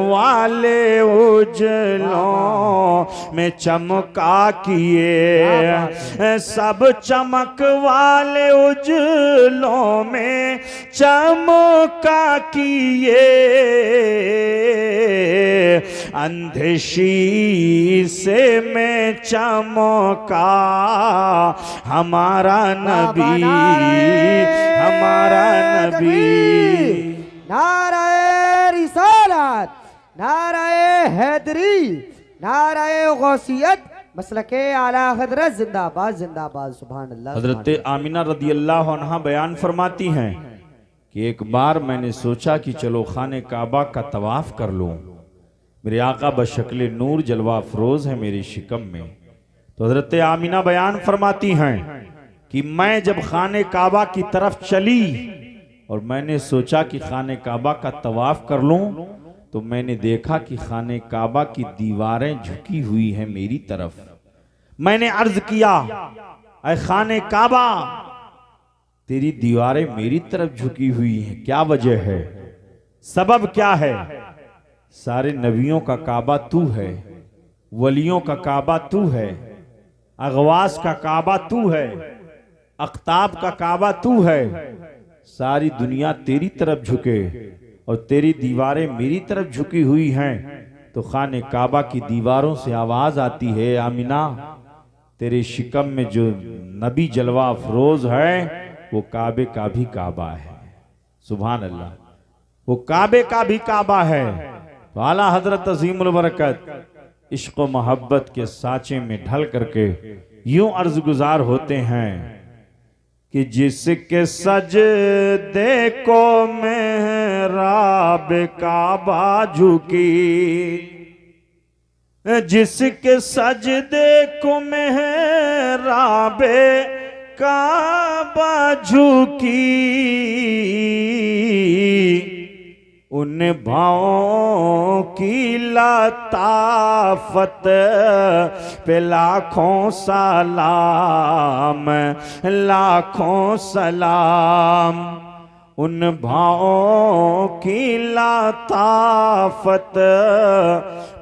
वाले उजलों में चमका किए, सब चमक वाले उजलों में चमका किए, अंधे शीशे में चमका हमारा नबी। नाराए रिसालत, नाराए हैदरी, नाराए गौसियत, मसलके आला हजरत जिंदाबाद जिंदाबाद। सुभान अल्लाह। हजरत आमिना रदी अल्लाह अन्हा बयान फरमाती हैं कि एक बार मैंने सोचा कि चलो खाने काबा का तवाफ कर लूं। मेरे आका बशक्ल नूर जलवा अफरोज है मेरी शिकम में। तो हजरत आमिना बयान फरमाती हैं कि मैं जब खाने काबा की तरफ चली और मैंने सोचा कि खाने काबा का तवाफ कर लूं, तो मैंने देखा कि खाने काबा की दीवारें झुकी हुई हैं मेरी तरफ। मैंने अर्ज किया, ऐ खाने काबा तेरी दीवारें मेरी तरफ झुकी हुई हैं, क्या वजह है, सबब क्या है? सारे नबियों का काबा तू है, वलियों का काबा तू है, अगवास का काबा तू है, अख्ताब का काबा तू है, सारी दुनिया तेरी तरफ झुके और तेरी दीवारें मेरी तरफ झुकी हुई हैं, तो खाने काबा की दीवारों से आवाज आती है, आमिना तेरे शिकम में जो नबी जलवा अफरोज है वो काबे का भी काबा है। सुभान अल्लाह, वो काबे का भी काबा है। तो आला हजरत अजीमुल बरकत इश्क व मोहब्बत के साँचे में ढल करके यूं अर्ज गुजार होते हैं कि जिसके सजदे को मेहराब काबा झुकी, जिसके सजदे को मेहराब काबा झुकी, उन भावों की लताफत पे लाखों सलाम, लाखों सलाम। उन भावों की लताफत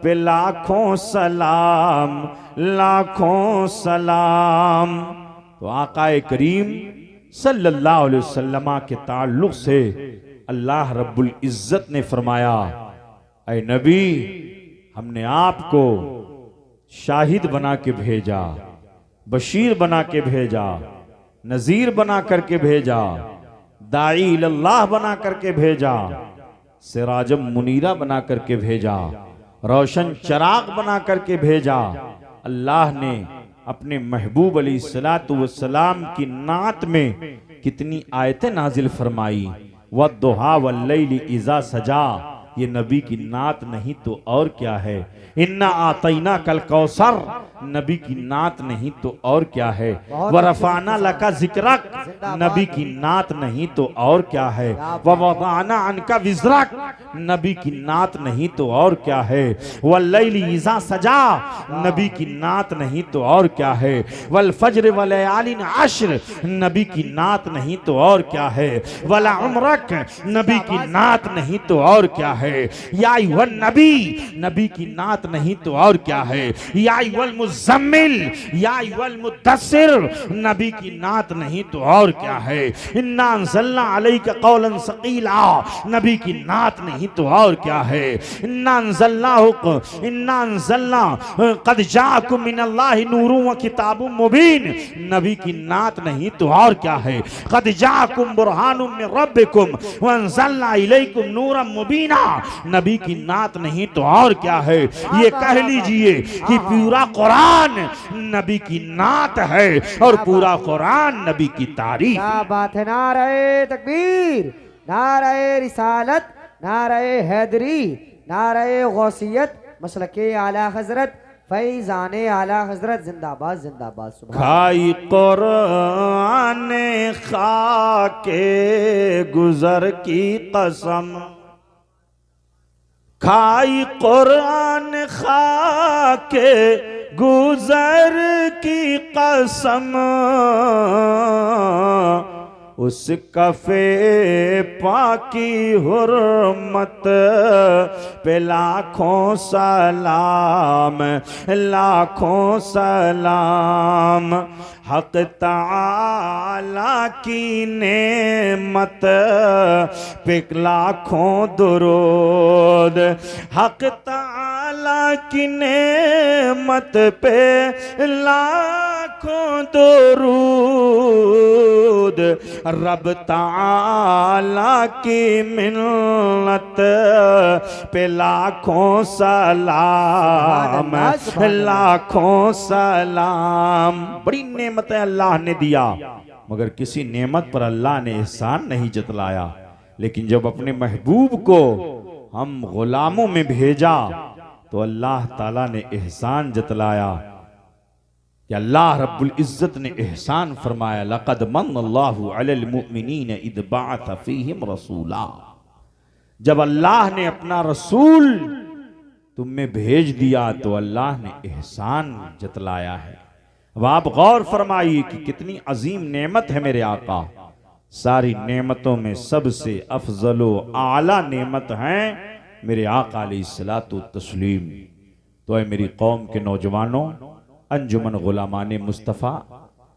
पे लाखों सलाम, लाखों सलाम। तो आकाए करीम सल्लल्लाहु अलैहि वसल्लम के ताल्लुक से अल्लाह रब्बुल इज्जत ने फरमाया, ऐ नबी हमने आपको शाहिद बना के भेजा, बशीर बना के भेजा, नजीर बना करके भेजा, दाई इल्लाह बना करके भेजा, सिराजम मुनीरा बना करके भेजा, रोशन चिराग बना करके भेजा। अल्लाह ने अपने महबूब अलैहिस्सलातु वस्सलाम की नात में कितनी आयतें नाजिल फरमाई, वद्दुहा वल्लैलि इज़ा सजा, ये नबी की नात नहीं तो और क्या है। इन्ना आतैना कल कौसर, नबी की नात नहीं तो और क्या है। वरफाना लका जिक्रक, नबी की नात नहीं तो और क्या है। ववदाना अनका विज़रक, नबी की नात नहीं तो और क्या है। वल्लैलि इज़ा सजा, नबी की नात नहीं तो और क्या है। वल फज्र वलयालिन अश्र, नबी की नात नहीं तो और क्या है। वला उमरक, नबी की नात नहीं तो और क्या है। या अय्युहन नबी, नबी की नात नहीं तो और क्या है। या अय्युहल मुज़म्मिल, या अय्युहल मुद्दस्सिर, नबी की नात नहीं तो और क्या है। इन्ना अंज़लना अलैका क़ौलन सक़ीला, नबी की नात नहीं तो और क्या है। इन्ना अंज़लना क़द जाअकुम मिनल्लाहि नूरुन व किताबुम मुबीन, नबी की नात नहीं तो और क्या है। क़द जाअकुम बुरहानुम मिन रब्बिकुम व अंज़लना इलैकुम नूरन मुबीना, नबी की नात नहीं तो और क्या है। ये कह लीजिए कि पूरा कुरान नबी की नात है और पूरा कुरान नबी की तारीफ। क्या बात है। नारे तकबीर, नारे रिसालत, नारे हैदरी, नारे गौसियत, मसलके आला हजरत, फैजाने आला हजरत, जिंदाबाद जिंदाबाद। खाई कुरान खा के गुजर की कसम, खाई कुरान खा के गुजर की कसम, उस कफे पाकी हुर्मत पे लाखों सलाम, लाखों सलाम। हक ताला की नेमत पे लाखों दुरूद, हक ताला की नेमत पे लाखों दुरूद, रब ताला की मिन्नत पे लाखों सलाम, लाखों सलाम। बड़ी नेमतें अल्लाह ने दिया, मगर किसी नेमत पर अल्लाह ने एहसान नहीं जतलाया। लेकिन जब अपने महबूब को हम गुलामों में भेजा तो अल्लाह ताला ने एहसान जतलाया कि अल्लाह रब्बुल इज्जत ने एहसान फरमाया, लक़द मन्नल्लाहु अलल मुमिनीन इद बअथ फीहिम रसूला। जब अल्लाह ने अपना रसूल तुम में भेज दिया तो अल्लाह ने एहसान जतलाया है। अब आप गौर फरमाइए कि कितनी अजीम नेमत है मेरे आका। सारी नेमतों में सबसे अफजलो आला नेमत है मेरे आका अलैहिस्सलातु तस्लीम। तो है मेरी कौम के नौजवानों, अंजुमन गुलामाने मुस्तफ़ा,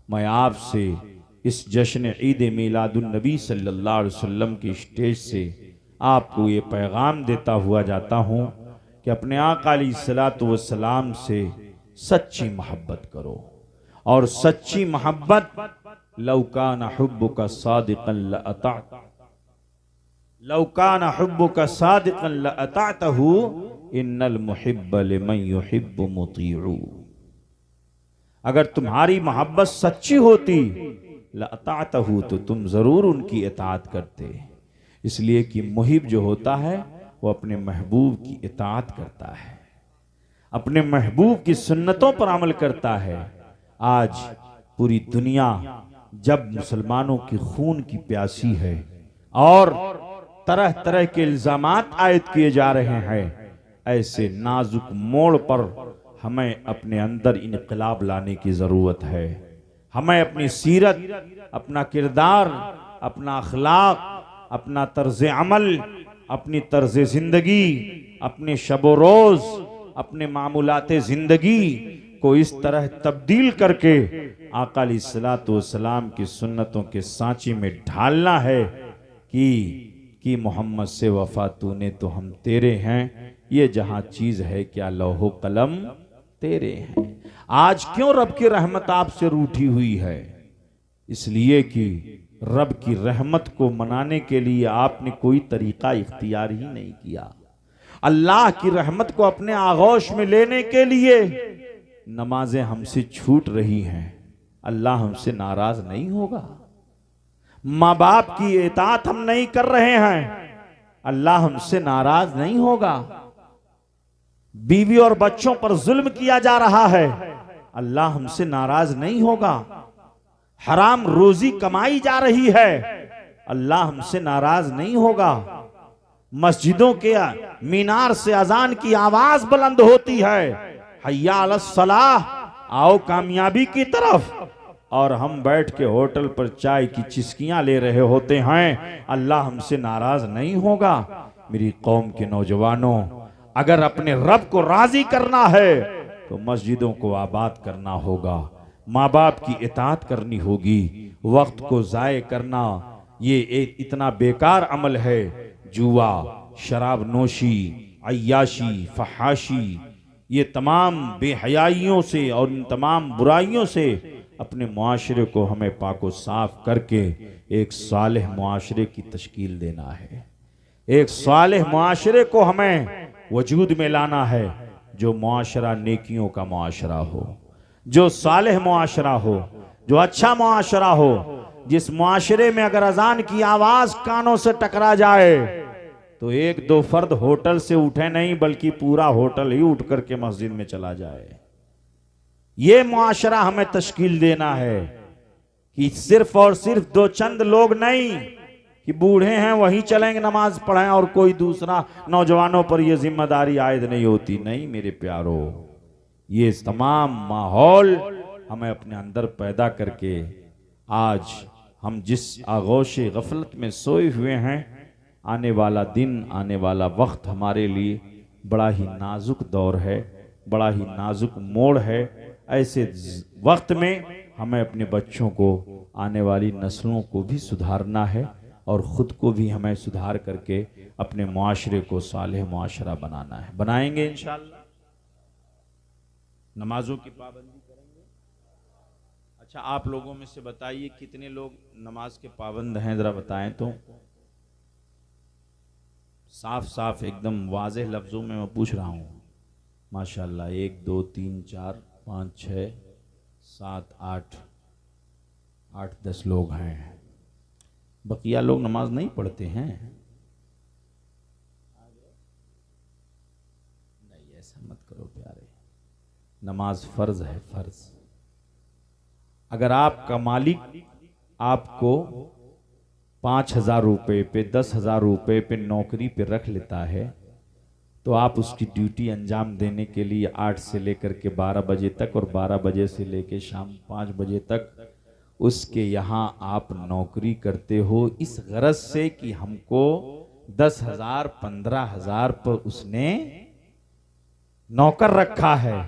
मैं आपसे इस जश्न ईद मीलादुन नबी सल्लल्लाहु अलैहि वसल्लम की स्टेज से आपको ये पैगाम देता हुआ जाता हूँ कि अपने आका अलैहिस्सलातु वस्सलाम से सच्ची मोहब्बत करो। और सच्ची मोहब्बत लौकाना हुब्बुका सादिक़न लअताअत, लौकाना हुब्बुका सादिक़न लअताअतहु इन्नल मुहिब्ब लिमन युहिब्बु मुतीउ। अगर तुम्हारी मोहब्बत सच्ची होती लअताअतहु तो तुम जरूर उनकी इताअत करते। इसलिए कि मुहिब जो होता है वो अपने महबूब की इताअत करता है, अपने महबूब की सुन्नतों पर अमल करता है। आज पूरी दुनिया जब मुसलमानों की खून की प्यासी है और तरह तरह के इल्जामात आयद किए जा रहे हैं, ऐसे नाजुक मोड़ पर हमें अपने अंदर इनकलाब लाने की जरूरत है। हमें अपनी सीरत, अपना किरदार, अपना अखलाक, अपना तर्ज अमल, अपनी तर्ज जिंदगी, अपने शबो रोज, अपने मामूलाते जिंदगी को इस तरह तब्दील करके आका अलैहिस्सलातु वस्सलाम की सुन्नतों के सांचे में ढालना है कि मोहम्मद से वफा तूने तो हम तेरे हैं, ये जहां चीज है क्या लौहो कलम तेरे हैं। आज क्यों रब की रहमत आपसे रूठी हुई है? इसलिए कि रब की रहमत को मनाने के लिए आपने कोई तरीका इख्तियार ही नहीं किया। अल्लाह की रहमत को अपने आगोश में लेने के लिए नमाजें हमसे छूट रही हैं। अल्लाह हमसे नाराज नहीं होगा। माँ बाप की इताअत हम नहीं कर रहे हैं, अल्लाह हमसे नाराज नहीं होगा। बीवी और बच्चों पर जुल्म किया जा रहा है, अल्लाह हमसे नाराज नहीं होगा। हराम रोजी कमाई जा रही है, अल्लाह हमसे नाराज नहीं होगा। मस्जिदों के मीनार से अजान की आवाज बुलंद होती है, हय्या अलस सलाह, आओ कामयाबी की तरफ, और हम बैठ के होटल पर चाय की चिस्कियां ले रहे होते हैं, अल्लाह हमसे नाराज नहीं होगा। मेरी कौम के नौजवानों, अगर अपने रब को राजी करना है तो मस्जिदों को आबाद करना होगा, माँ बाप की इताअत करनी होगी। वक्त को जाये करना ये इतना बेकार अमल है। जुआ, शराब नोशी, अय्याशी, फहाशी, ये तमाम बेहयाइयों से और इन तमाम बुराइयों से अपने मुआशरे को हमें पाको साफ करके एक सालेह मुआशरे की तश्कील देना है। एक सालेह मुआशरे को हमें वजूद में लाना है, जो मुआशरा नेकियों का मुआशरा हो, जो सालेह मुआशरा हो, जो अच्छा मुआशरा हो, जिस मुआशरे में अगर अजान की आवाज कानों से टकरा जाए तो एक दो फर्द होटल से उठे नहीं बल्कि पूरा होटल ही उठ करके मस्जिद में चला जाए। ये मुआशरा हमें तश्कील देना है कि सिर्फ और सिर्फ दो चंद लोग नहीं कि बूढ़े हैं वही चलेंगे नमाज पढ़ें और कोई दूसरा नौजवानों पर यह जिम्मेदारी आयद नहीं होती। नहीं मेरे प्यारो, ये तमाम माहौल हमें अपने अंदर पैदा करके आज हम जिस आगोश गफलत में सोए हुए हैं, आने वाला दिन, आने वाला वक्त हमारे लिए बड़ा ही नाजुक दौर है, बड़ा ही नाजुक मोड़ है। ऐसे वक्त में हमें अपने बच्चों को, आने वाली नस्लों को भी सुधारना है और ख़ुद को भी हमें सुधार करके अपने मुआशरे को सालेह मुआशरा बनाना है। बनाएंगे इंशाअल्लाह। नमाजों की पाबंदी करेंगे। अच्छा, आप लोगों में से बताइए कितने लोग नमाज के पाबंद हैं, ज़रा बताएं तो। साफ साफ एकदम वाज़ेह लफ्ज़ों में मैं पूछ रहा हूँ। माशाल्लाह, 1 2 3 4 5 6 7 8 10 लोग हैं। बकिया लोग नमाज नहीं पढ़ते हैं? नहीं, ऐसा मत करो प्यारे, नमाज फर्ज है, फर्ज। अगर आपका मालिक आपको 5,000 रुपये पे, 10,000 रुपये पे नौकरी पे रख लेता है तो आप उसकी ड्यूटी अंजाम देने के लिए 8 से लेकर के 12 बजे तक और 12 बजे से लेकर शाम 5 बजे तक उसके यहाँ आप नौकरी करते हो, इस गरज से कि हमको 10,000 15,000 पर उसने नौकर रखा है।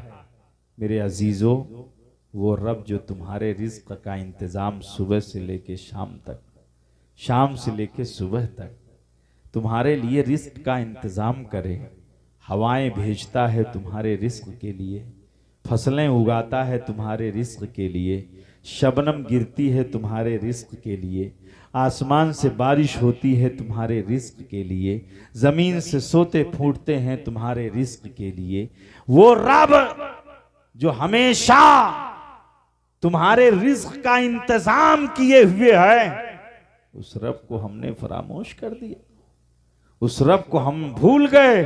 मेरे अजीजों, वो रब जो तुम्हारे रिज्क का इंतज़ाम सुबह से लेके शाम तक, शाम से लेके सुबह तक तुम्हारे लिए रिज्क का इंतज़ाम करे, हवाएं भेजता है तुम्हारे रिज्क के लिए, फसलें उगाता है तुम्हारे रिज्क के लिए, शबनम गिरती है तुम्हारे रिज्क के लिए, आसमान से बारिश होती है तुम्हारे रिज्क के लिए, जमीन से सोते फूटते हैं तुम्हारे रिज्क के लिए। वो रब जो हमेशा तुम्हारे रिज्क का इंतजाम किए हुए है, उस रब को हमने फरामोश कर दिया, उस रब को हम भूल गए।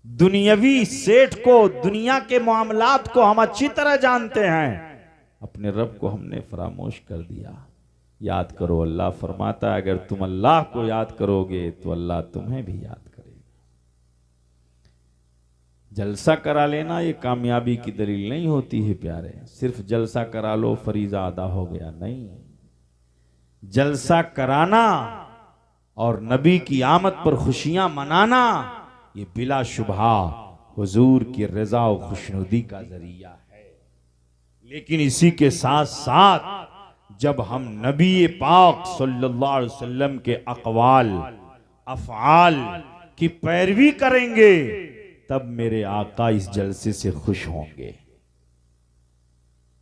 दुनियावी सेठ को, दुनिया के मामलात को हम अच्छी तरह जानते हैं, अपने रब को हमने फरामोश कर दिया। याद करो, अल्लाह फरमाता है अगर तुम अल्लाह को याद करोगे तो अल्लाह तुम्हें भी याद करेगा। जलसा करा लेना ये कामयाबी की दलील नहीं होती है प्यारे। सिर्फ जलसा करा लो फरीजा अदा हो गया, नहीं। जलसा कराना और नबी की आमद पर खुशियां मनाना ये बिला शुबहा हुजूर की रजा और खुशनुदी का जरिया है। लेकिन इसी के साथ साथ जब हम नबी पाक सल्लल्लाहु अलैहि वसल्लम के अक़वाल अफ़आल की पैरवी करेंगे तब मेरे आका इस जलसे से खुश होंगे।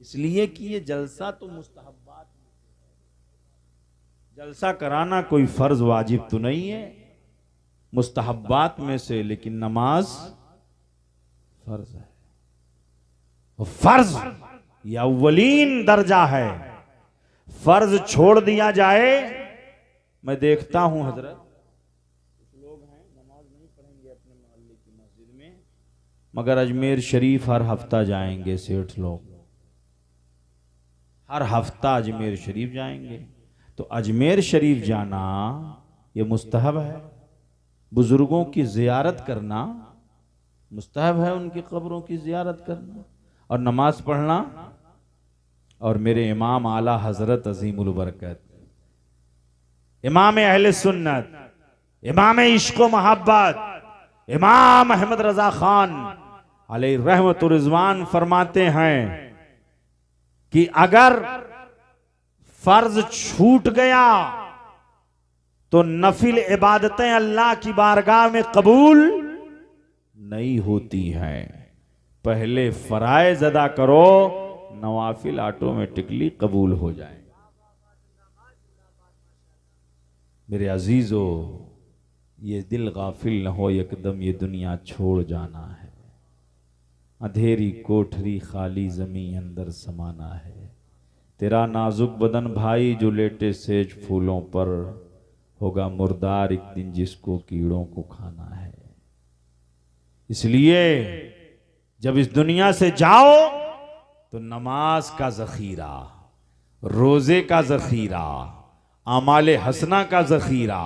इसलिए कि ये जलसा तो मुस्तहब्बात, जलसा कराना कोई फर्ज वाजिब तो नहीं है, मुस्तहब्बात में से, लेकिन नमाज फर्ज है। फर्ज ये अव्वलीन दर्जा है। फर्ज छोड़ दिया जाए, मैं देखता हूं हजरत कुछ लोग हैं नमाज नहीं पढ़ेंगे अपने मोहल्ले की मस्जिद में, मगर अजमेर शरीफ हर हफ्ता जाएंगे। सेठ लोग हर हफ्ता अजमेर शरीफ जाएंगे। तो अजमेर शरीफ जाना ये मुस्तहब है। बुजुर्गों की जियारत करना मुस्तहब है, उनकी कब्रों की जियारत करना और नमाज पढ़ना। और मेरे इमाम आला हजरत अजीमुल बरकत, इमाम अहले सुन्नत, इमाम इश्क़ मोहब्बत, इमाम अहमद रजा खान अलैहि रहमत व रिज़वान फरमाते हैं कि अगर फर्ज छूट गया तो नफिल इबादतें अल्लाह की बारगाह में कबूल नहीं होती हैं। पहले फराइज अदा करो, नवाफिल ऑटोमेटिकली कबूल हो जाए। मेरे अजीजों, ये दिल गाफिल न हो एकदम ये दुनिया छोड़ जाना है। अंधेरी कोठरी खाली ज़मीं अंदर समाना है। तेरा नाजुक बदन भाई जो लेटे सेज फूलों पर, होगा मुर्दार एक दिन जिसको कीड़ों को खाना है। इसलिए जब इस दुनिया से जाओ तो नमाज का ज़ख़ीरा, रोज़े का ज़ख़ीरा, आमाले हसना का ज़ख़ीरा,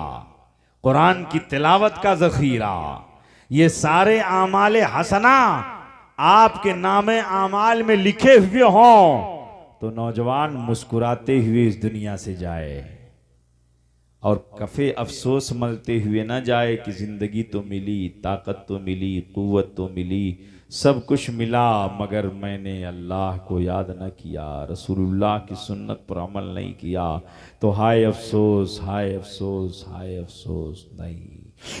कुरान की तिलावत का ज़ख़ीरा, ये सारे आमाले हसना आपके नामे आमाल में लिखे हुए हों तो नौजवान मुस्कुराते हुए इस दुनिया से जाए और कफ़े अफसोस मलते हुए ना जाए कि ज़िंदगी तो मिली, ताकत तो मिली, क़ुव्वत तो मिली, सब कुछ मिला, मगर मैंने अल्लाह को याद न किया, रसूलुल्लाह की सुन्नत पर अमल नहीं किया, तो हाय अफसोस, हाय अफसोस, हाय अफसोस। नहीं,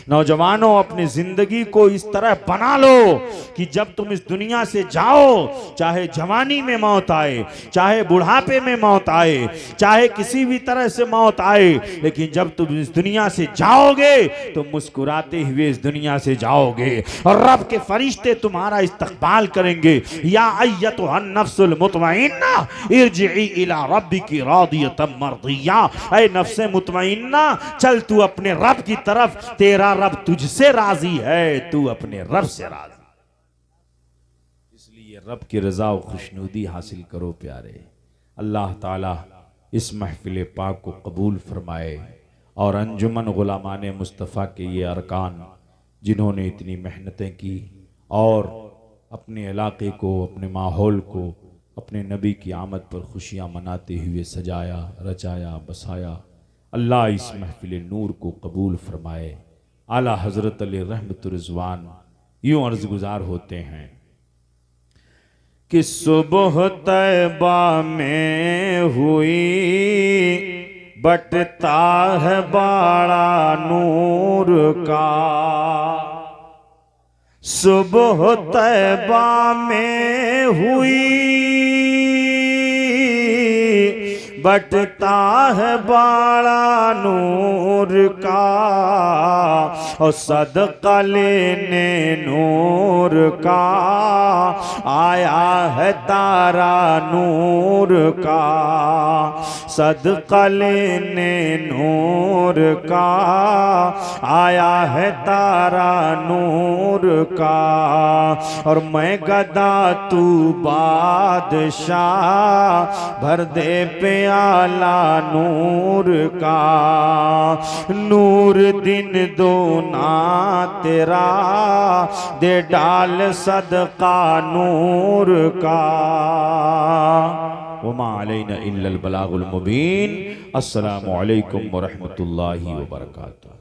नौजवानों अपनी जिंदगी को इस तरह बना लो कि जब तुम इस दुनिया से जाओ, चाहे जवानी में मौत आए, चाहे बुढ़ापे में मौत आए, चाहे किसी भी तरह से मौत आए, लेकिन जब तुम इस दुनिया से जाओगे तो मुस्कुराते हुए इस दुनिया से जाओगे और रब के फरिश्ते तुम्हारा इस्तकबाल करेंगे। या अय्यतुहन नफ्सुल मुतमइन्ना इरजिई इला रब्बिकी रादियतम मर्दिया, ऐ नफ्से मुतमइन्ना चल तू अपने रब की तरफ, तेरा रब तुझसे राजी है, तू अपने रब से राजी। इसलिए रब की रजा और खुशनुदी हासिल करो प्यारे। अल्लाह ताला इस महफिल पाक को कबूल फरमाए और अंजुमन गुलामाने मुस्तफ़ा के ये अरकान जिन्होंने इतनी मेहनतें की और अपने इलाके को, अपने माहौल को अपने नबी की आमद पर खुशियाँ मनाते हुए सजाया, रचाया, बसाया, अल्लाह इस महफिल नूर को कबूल फरमाए। आला हज़रत अली रहमतुर रिज़वान यूँ अर्ज़ गुज़ार होते हैं कि सुबह तैबा में हुई, बटता है बाड़ा नूर का, सुबह तैबा में हुई, बटता है बाड़ा नूर का, और सदका लेने नूर का आया है तारा नूर का, सदका लेने नूर का आया है तारा नूर का। और मैं गदा तू बादशाह, भर दे प्याला नूर का, नूर दिन दो ना तेरा, दे डाल सदका नूर का। वमा अलैना इल्लल बलागुल मुबीन। अस्सलामु अलैकुम व रहमतुल्लाहि व बरकातुहू।